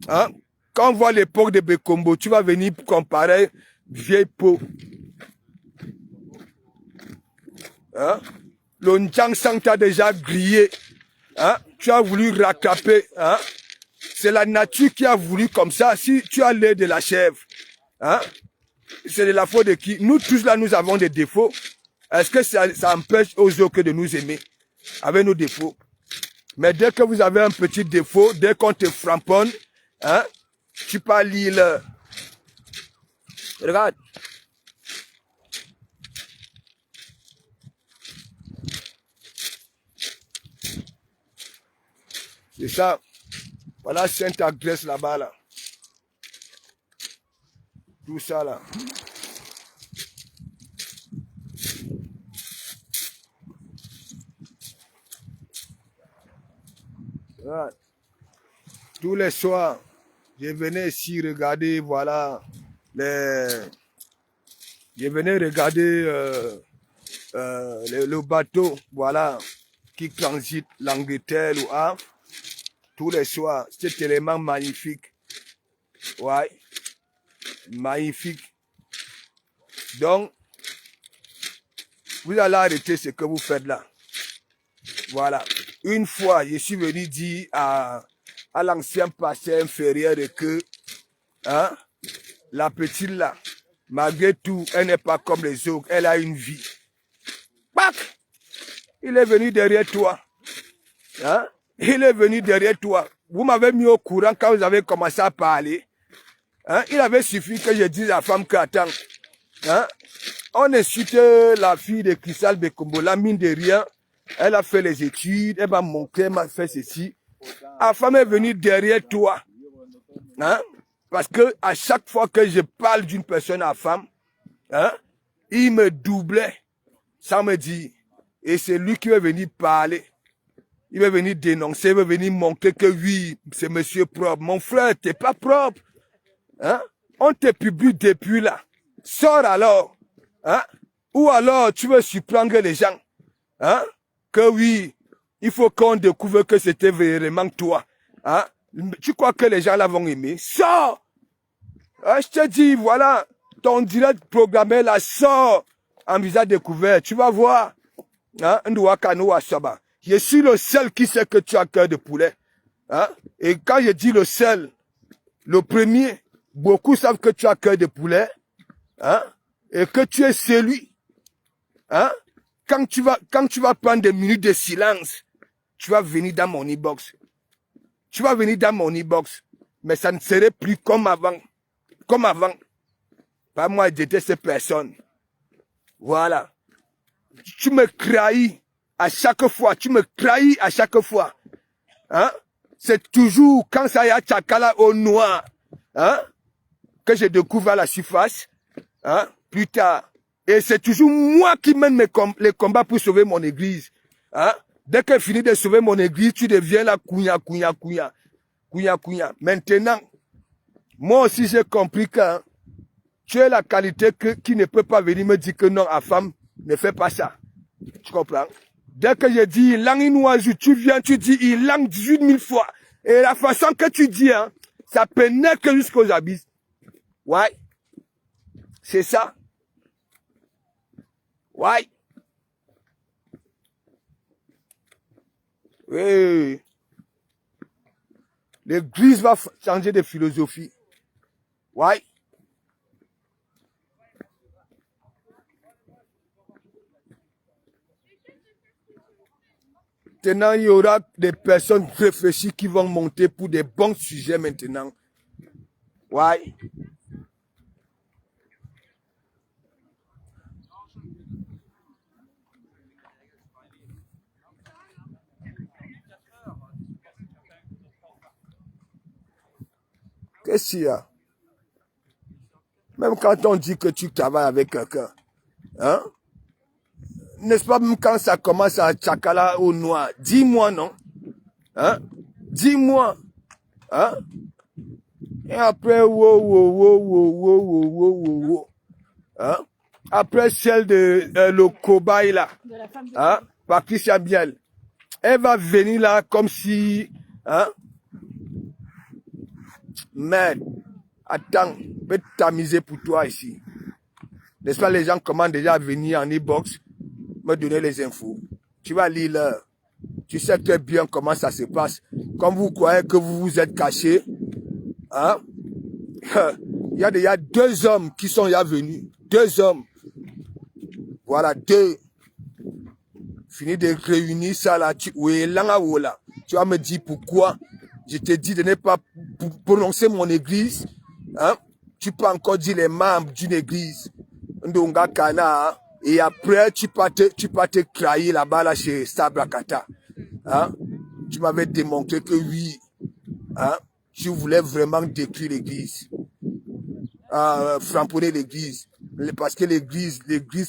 Hein? Quand on voit l'époque de Bekombo, tu vas venir comparer vieille peau. Hein? Le Ndjangsang t'a déjà grillé. Hein? Tu as voulu rattraper. Hein? C'est la nature qui a voulu comme ça. Si tu as l'air de la chèvre, hein? C'est de la faute de qui? Nous tous là, nous avons des défauts. Est-ce que ça empêche aux autres de nous aimer avec nos défauts? Mais dès que vous avez un petit défaut, dès qu'on te framponne, hein? Tu parles l'île. Regarde. C'est ça. Voilà Sainte-Agresse là-bas, là. Tout ça, là. Voilà. tous les soirs, je venais ici regarder, voilà, je venais regarder le bateau, voilà, qui transite l'Angleterre ou Havre. Tous les soirs, c'est tellement magnifique. Ouais, magnifique. Donc, vous allez arrêter ce que vous faites là. Voilà. Une fois, je suis venu dire à l'ancien pasteur inférieur que hein, la petite là, malgré tout, elle n'est pas comme les autres. Elle a une vie. Bac! Il est venu derrière toi. Hein? Il est venu derrière toi. Vous m'avez mis au courant quand vous avez commencé à parler. Hein? Il avait suffi que je dise à la femme que attends. Hein? On insulte la fille de Cristal Bekombola, mine de rien. Elle a fait les études, elle m'a montré, elle m'a fait ceci. La femme est venue derrière toi. Hein? Parce que à chaque fois que je parle d'une personne à femme, hein, il me doublait. Ça me dit. Et c'est lui qui va venir parler. Il va venir dénoncer, il va venir montrer que oui, c'est monsieur propre. Mon frère, t'es pas propre. Hein? On te publie depuis là. Sors alors. Hein? Ou alors tu veux surprendre les gens. Hein? Que oui, il faut qu'on découvre que c'était vraiment toi. Hein? Tu crois que les gens là vont aimer? Sors! Hein, je te dis, voilà, ton direct programmé là, sors en visage découvert. Tu vas voir. Hein? Je suis le seul qui sait que tu as cœur de poulet. Hein? Et quand je dis le seul, le premier, beaucoup savent que tu as cœur de poulet. Hein? Et que tu es celui. Hein? Quand tu vas prendre des minutes de silence, tu vas venir dans mon e-box. Tu vas venir dans mon e-box. Mais ça ne serait plus comme avant. Comme avant. Pas moi, j'étais cette personne. Voilà. Tu me trahis à chaque fois. Tu me trahis à chaque fois. Hein? C'est toujours quand ça y a Tchakala au noir. Hein? Que je découvre à la surface. Hein? Plus tard. Et c'est toujours moi qui mène les combats pour sauver mon église. Hein? Dès que je finis de sauver mon église, tu deviens là, kouya. Maintenant, moi aussi j'ai compris que hein, tu es la qualité qui ne peut pas venir me dire que non, à femme, ne fais pas ça. Tu comprends? Dès que je dis, il langue une oiseau, tu viens, tu dis, il langue 18 000 fois. Et la façon que tu dis, hein, ça pénètre jusqu'aux abysses. Ouais. C'est ça. Ouais. Oui. L'église va changer de philosophie. Ouais. Maintenant, il y aura des personnes réfléchies qui vont monter pour des bons sujets maintenant. Ouais. Qu'est-ce qu'il y a? Même quand on dit que tu travailles avec quelqu'un, hein? N'est-ce pas, même quand ça commence à tchakala au noir, dis-moi non, hein? Dis-moi, hein? Et après, hein? Après celle de le cobaye là, hein? Patricia Biel, elle va venir là comme si, hein? Merde, attends, je vais t'amuser pour toi ici. N'est-ce pas, les gens commencent déjà à venir en e-box me donner les infos. Tu vas lire l'heure. Tu sais très bien comment ça se passe. Comme vous croyez que vous vous êtes caché, hein? Il y a déjà 2 hommes qui sont déjà venus. 2 hommes. Voilà, 2. Fini de réunir ça là. Tu vas me dire pourquoi je te dis de ne pas prononcer mon église. Hein? Tu peux encore dire les membres d'une église. Ndonga Kana. Et après, tu peux te trahir là-bas là chez Sabrakata. Hein? Tu m'avais démontré que oui, hein? Tu voulais vraiment détruire l'église. Framponner l'église. Parce que l'église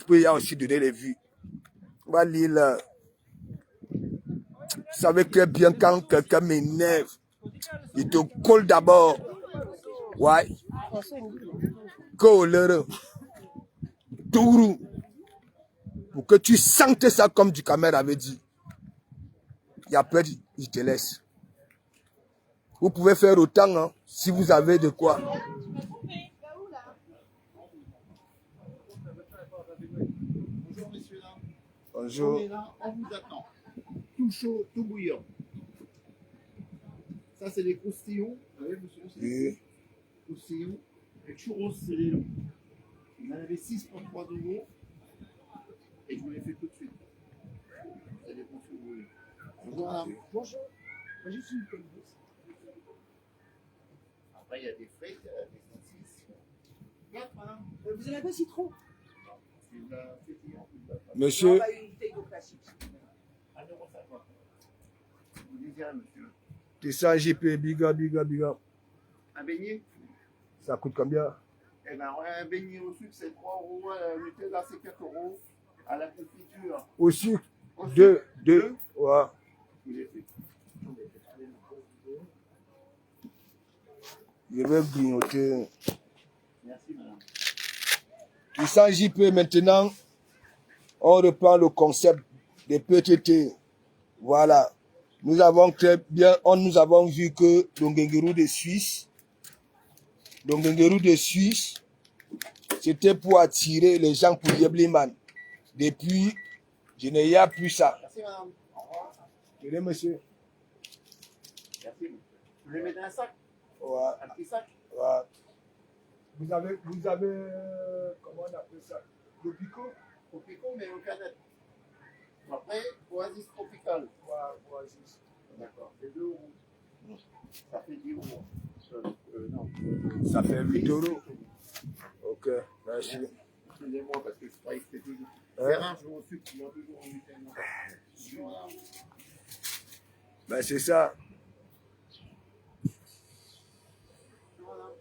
peut y aussi donner les vues. On va lire là. Vous savez très bien quand quelqu'un m'énerve. Il te colle d'abord. Ouais. Colle. Tourou. Pour que tu sentes ça comme du caméra avait dit. Il y a peur, il te laisse. Vous pouvez faire autant hein, si vous avez de quoi. Bonjour messieurs là. Bonjour. On est là, on vous attend. Tout chaud, tout bouillant. Ça c'est des croustillons. Vous voyez monsieur, c'est des croustillons. Les churros c'est les longs. Vous en avez 6 pour 3 euros. Et je vous les fais tout de suite. Vous allez pour ce que vous voulez. Bonjour madame. Bonjour. Moi je suis une bonne douce. Après il y a des frites, il y a des saucisses. Regarde madame. Vous en avez pas citron? C'est de la pétillante ou de la pâte. Monsieur. Une bouteille d'eau classique. 1,50 €. Vous désirez monsieur. Tu sens JP, biga. Un beignet? Ça coûte combien? Eh ben, un beignet au sucre, c'est 3 €. Le Nutella, c'est 4 €. À la confiture. Au sucre, Au sucre, 2. Ouais. il est fait. Je vais grignoter. Merci, madame. Tu sens JP maintenant. On reprend le concept des PTT. Voilà. Nous avons très bien, nous avons vu que l'Ongengerou de Suisse, c'était pour attirer les gens pour Yebliman. Depuis, je n'ai plus ça. Merci, madame. Au revoir. Tenez, monsieur. Merci, monsieur. Vous voulez mettre un sac? Ouais. Un petit sac? Ouais. Vous avez, comment on appelle ça? Le picot? Au picot, mais au canette. Après, oasis tropical. Ouais, oasis. D'accord, c'est 2 €. Ça fait 10 €. Non. Ça fait 8 €. Ok, merci. Excusez-moi parce que je croyais que c'était toujours. Hein? C'est rare, je au sucre, il y a toujours en Nutella. Ben c'est ça.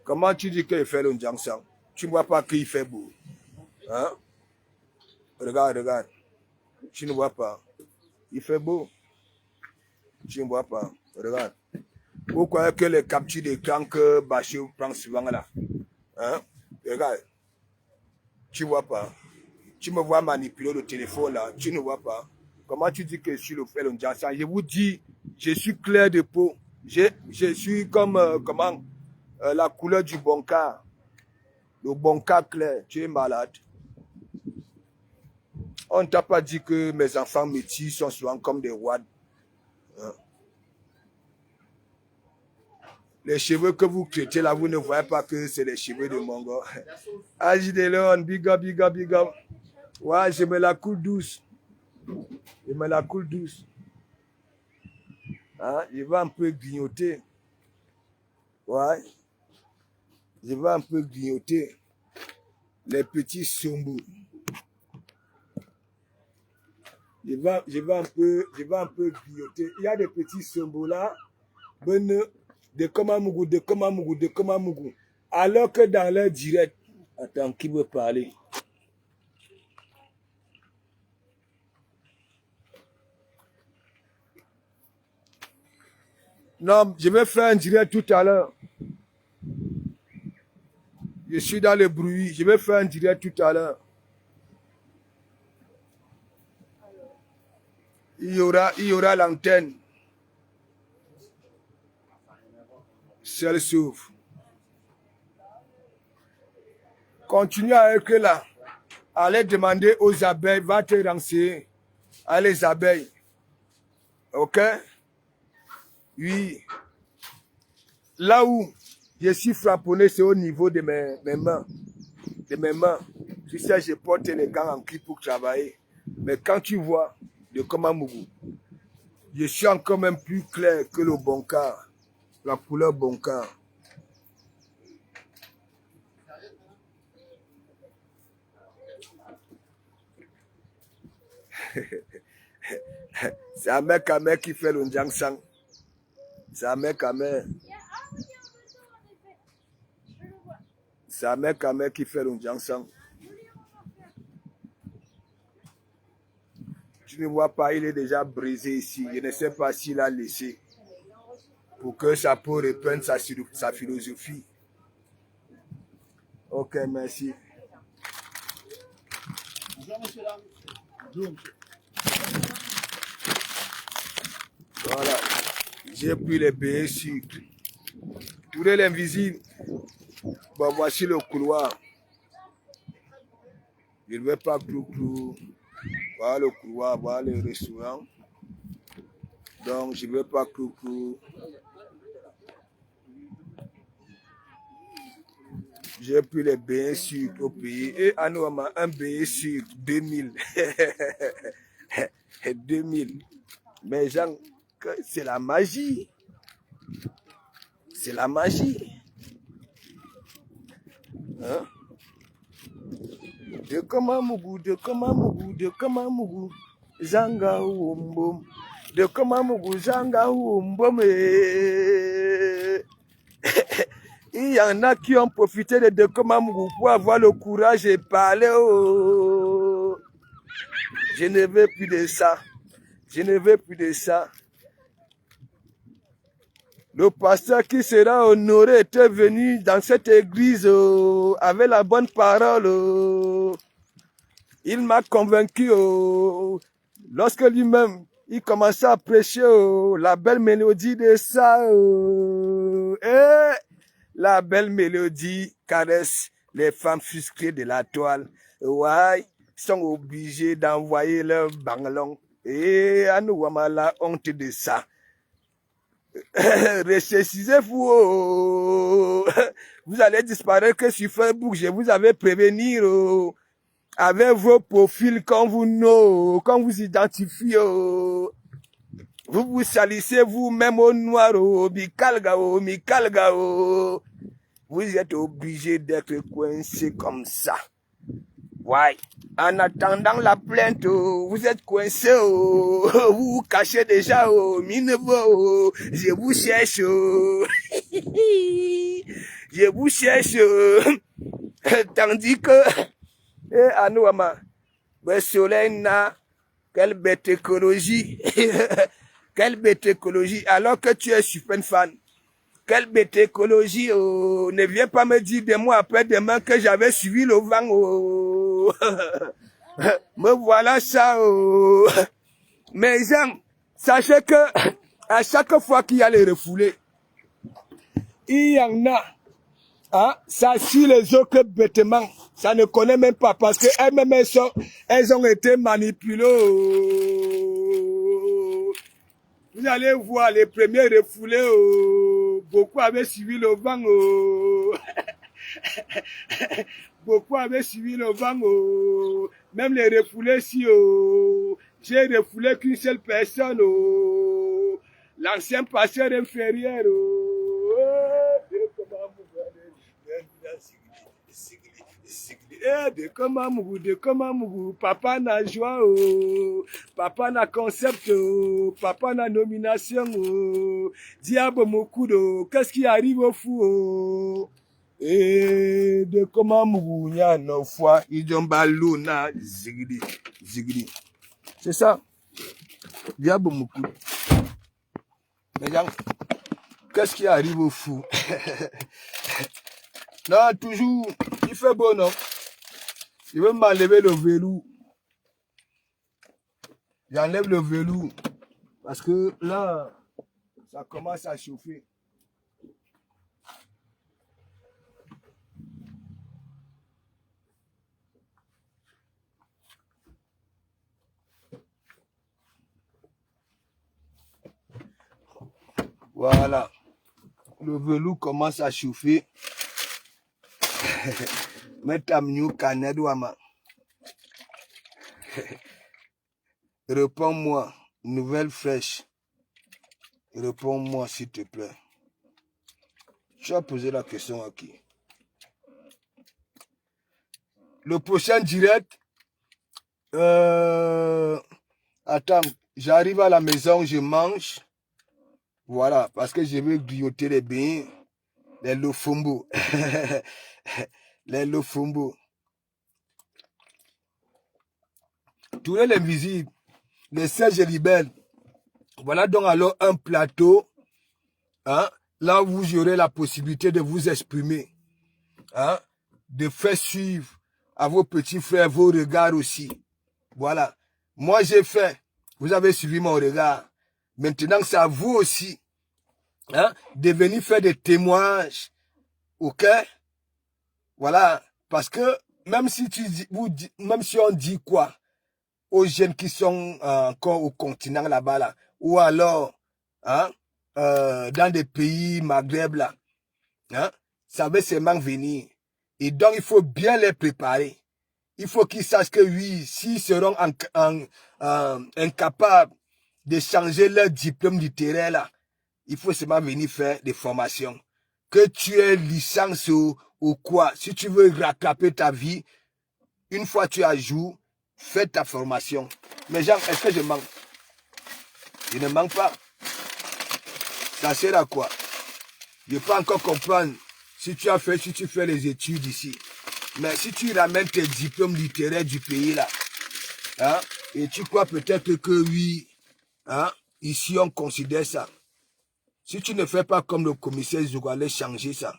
Comment tu dis qu'il fait le Ndjangsang? Tu ne vois pas qu'il fait beau. Hein? Regarde. Tu ne vois pas. Il fait beau. Tu ne vois pas. Regarde. Vous croyez que les captures d'écran que Bachir prend souvent là? Hein? Regarde. Tu ne vois pas. Tu me vois manipuler le téléphone là. Tu ne vois pas. Comment tu dis que je suis le frère Ndjangsang? Je vous dis, je suis clair de peau. Je suis comme, la couleur du bonka. Le bonka clair. Tu es malade. On ne t'a pas dit que mes enfants métis sont souvent comme des rois. Hein? Les cheveux que vous traitez là, vous ne voyez pas que c'est les cheveux de Mongo. Agidelon, big up. Ouais, je me la coule douce. Hein? Je vais un peu grignoter. Ouais. Je vais un peu grignoter les petits sombos. Je vais un peu grignoter. Il y a des petits sombos là. De Komamougou. Alors que dans leur direct, attends, qui veut parler? Non, je vais faire un direct tout à l'heure. Je suis dans le bruit. Je vais faire un direct tout à l'heure. Il y aura l'antenne. Celle s'ouvre. Continue à écrire là. Allez demander aux abeilles, va te renseigner. Allez les abeilles. Ok? Oui. Là où je suis frapponné, c'est au niveau de mes mains. Tu sais, je porte les gants en cuir pour travailler. Mais quand tu vois de Komamougou, je suis encore même plus clair que le bonka. La couleur bonka. C'est un mec à mec qui fait le Ndjangsang. C'est un mec à mec. C'est un mec à mec qui fait le Ndjangsang. Tu ne vois pas, il est déjà brisé ici. Je ne sais pas s'il a laissé. pour que ça peut reprendre sa philosophie. Ok, merci. Bonjour, monsieur là. Bonjour, monsieur. Voilà. J'ai pris les billets sucre. Pour l'invisible, bon, voici le couloir. Je ne vais pas clou. Voilà le couloir, voilà le restaurant. Donc, je ne vais pas clou. J'ai pris les billets sucre au pays. Et à nous, un billet sucre, 2000. 2000. Mais genre, c'est la magie. C'est la magie. Hein? De Kamamougou, Zanga Oumbom. De Kamamougou, Zanga Oumbom. Il y en a qui ont profité de Kamamougou pour avoir le courage et parler. Oh. Je ne veux plus de ça. Je ne veux plus de ça. Le pasteur qui sera honoré était venu dans cette église avec la bonne parole. Il m'a convaincu. Lorsque lui-même, il commençait à prêcher la belle mélodie de ça. Et la belle mélodie caresse les femmes frustrées de la toile. Ouais, sont obligés d'envoyer leur banglon. Et à nous, on a la honte de ça. Récessez-vous. Vous allez disparaître que sur Facebook. Je vous avais prévenir avec vos profils quand vous identifiez. Vous vous salissez vous-même au noir. Mikalga. Vous êtes obligé d'être coincé comme ça. Ouais. En attendant la plainte, vous êtes coincé, vous vous cachez déjà, Minevo, je vous cherche, je vous cherche, tandis que, Anouama, le soleil n'a, quelle bête écologie, quelle bête écologie, alors que tu es super fan. Quelle bête écologie, ne viens pas me dire des mois après demain que j'avais suivi le vent, me voilà ça, mes gens, sachez que à chaque fois qu'il y a les refoulés, il y en a, hein, ça suit les autres bêtement, ça ne connaît même pas parce que elles-mêmes elles ont été manipulées. Vous allez voir les premiers refoulés, beaucoup avaient suivi le vent. Beaucoup avaient suivi le vent. Même les refoulés, si j'ai refoulé qu'une seule personne. L'ancien pasteur inférieur. De Kamamougou, papa n'a joie, papa n'a concept, papa n'a nomination, diable mokudo, qu'est-ce qui arrive au fou, et de Kamamougou, il y a nos fois, ils ont baluna, zigli. C'est ça, diable mokudo. Mais qu'est-ce qui arrive au fou? Non, toujours, il fait beau, non? Je veux m'enlever le velours. J'enlève le velours. Parce que là, ça commence à chauffer. Voilà. Le velours commence à chauffer. Réponds-moi, nouvelle fraîche. Réponds-moi, s'il te plaît. Tu as posé la question à qui? Le prochain direct, attends, j'arrive à la maison, je mange. Voilà, parce que je veux grignoter les bains, les lofumbo. Les lofumbo. Tous les invisibles, les Serge Libelle. Voilà donc alors un plateau hein, là où vous aurez la possibilité de vous exprimer, hein, de faire suivre à vos petits frères vos regards aussi. Voilà. Moi, j'ai fait. Vous avez suivi mon regard. Maintenant, c'est à vous aussi, hein, de venir faire des témoignages. OK? Voilà. Parce que même si même si on dit quoi aux jeunes qui sont encore au continent là-bas, là, ou alors, hein, dans des pays Maghreb, là, hein, ça va seulement venir. Et donc, il faut bien les préparer. Il faut qu'ils sachent que oui, s'ils seront incapables de changer leur diplôme littéraire, là, il faut seulement venir faire des formations. Que tu aies licence ou quoi, si tu veux rattraper ta vie, une fois tu as jour, fais ta formation. Mais genre, est-ce que je manque? Je ne manque pas. Ça sert à quoi? Je peux encore comprendre si tu fais les études ici. Mais si tu ramènes tes diplômes littéraires du pays là, hein, et tu crois peut-être que oui, hein, ici on considère ça. Si tu ne fais pas comme le commissaire Zougalé changer ça,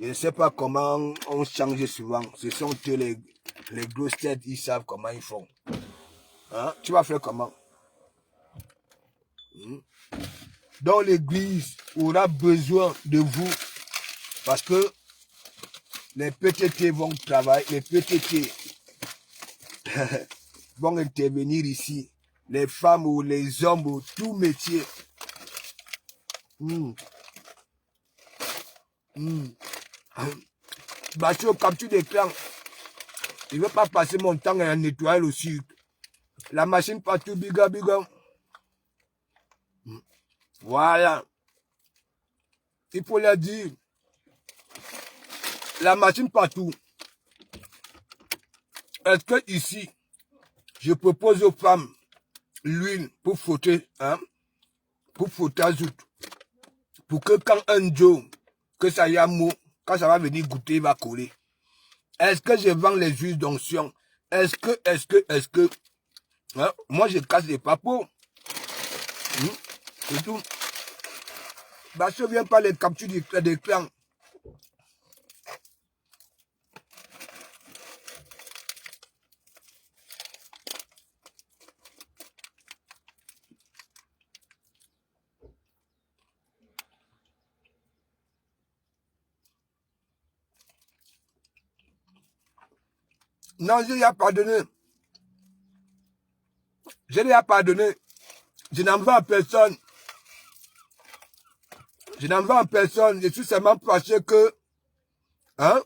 je ne sais pas comment on change souvent. Ce sont eux les grosses têtes, ils savent comment ils font. Hein? Tu vas faire comment? Donc l'église aura besoin de vous parce que les PTT vont travailler, les PTT vont intervenir ici. Les femmes ou les hommes ou tout métier. Bachot, capture d'écran. Je ne veux pas passer mon temps à nettoyer le sucre. La machine partout, biga, biga. Voilà. Il faut leur dire. La machine partout. Est-ce que ici, je propose aux femmes l'huile pour frotter, hein, pour frotter azout. Pour que quand un jour, que ça y a mot, quand ça va venir goûter, il va coller. Est-ce que je vends les huiles d'onction? Est-ce que, hein, moi je casse les papos. C'est tout. Bah, je ne viens pas les captures d'écran. Non, je lui ai pardonné. Je lui ai pardonné. Je n'en veux à personne. Je n'en veux à personne. Je suis seulement fâché que, hein,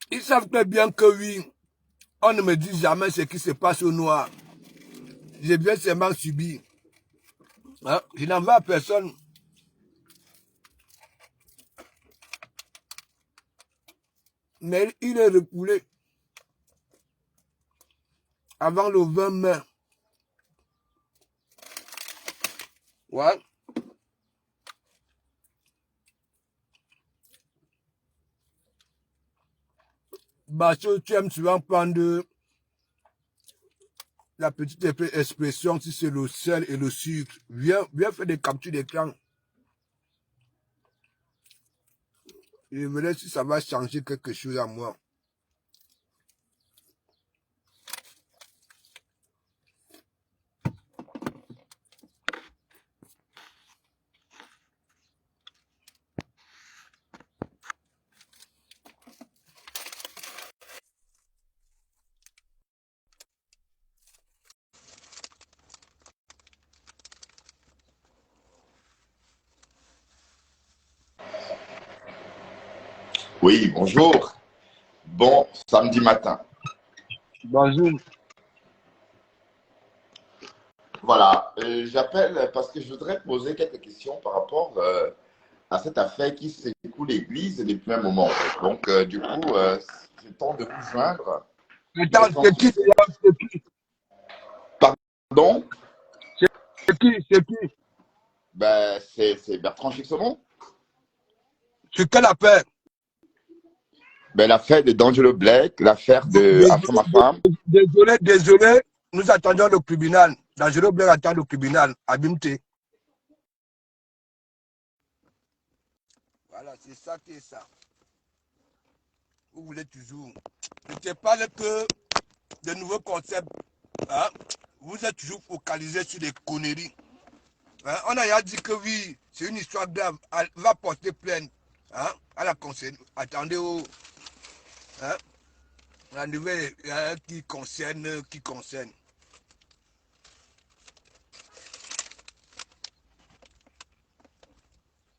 ils savent très bien que oui, on ne me dit jamais ce qui se passe au noir. J'ai bien seulement subi. Hein? Je n'en veux à personne. Mais il est refoulé avant le 20 mai. Ouais. Bachot, tu aimes souvent prendre la petite expression si c'est le sel et le sucre. Viens faire des captures d'écran. Je verrai si ça va changer quelque chose à moi. Oui, bonjour. Bon samedi matin. Bonjour. Voilà, j'appelle parce que je voudrais poser quelques questions par rapport à cette affaire qui secoue l'Église depuis un moment. Donc, du coup, je tente de vous joindre. Attends, c'est qui? Pardon? C'est qui? Ben, c'est Bertrand Chixomon. C'est quelle affaire? Ben, l'affaire de D'Angelo Black, l'affaire de Afro ma femme. Désolé, nous attendons le tribunal. D'Angelo Black attend le tribunal à Bimte. C'est ça qui est ça. Vous voulez toujours. Je ne te parle que de nouveaux concepts. Hein? Vous êtes toujours focalisé sur des conneries. Hein? On a dit que oui, c'est une histoire grave. Elle va porter plainte. Hein? À la concerne. Attendez au. Hein? La nouvelle qui concerne.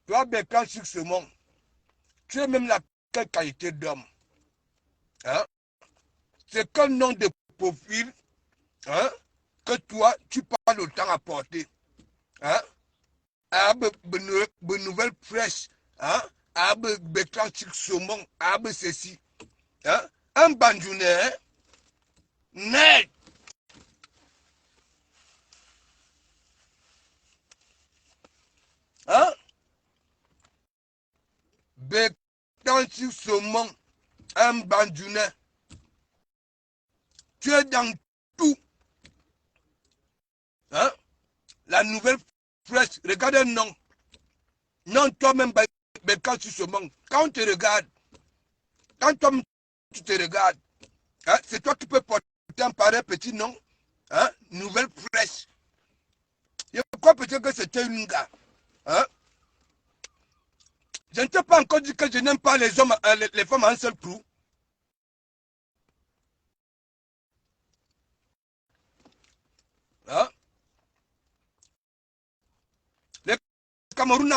Toi, Bertrand Suxemont, tu es même la quelle qualité d'homme? Hein? C'est quel nom de profil, hein, que toi, tu parles autant à porter? Hein? Nouvelle presse, hein? Bertrand Suxemont, ceci. Hein? Un bandounet, hein? Net. Hein? Bertrand Suxemont, un bandounet. Tu es dans tout. Hein? La nouvelle presse, regarde un nom. Non, toi-même, quand tu se manques, quand on te regarde, quand toi tu te regardes, hein, c'est toi qui peux porter un pareil petit nom. Hein? Nouvelle presse. Je crois peut-être que c'était une gars. Hein? Je ne t'ai pas encore dit que je n'aime pas les hommes, les femmes en seul trou. Hein? Les Camerounais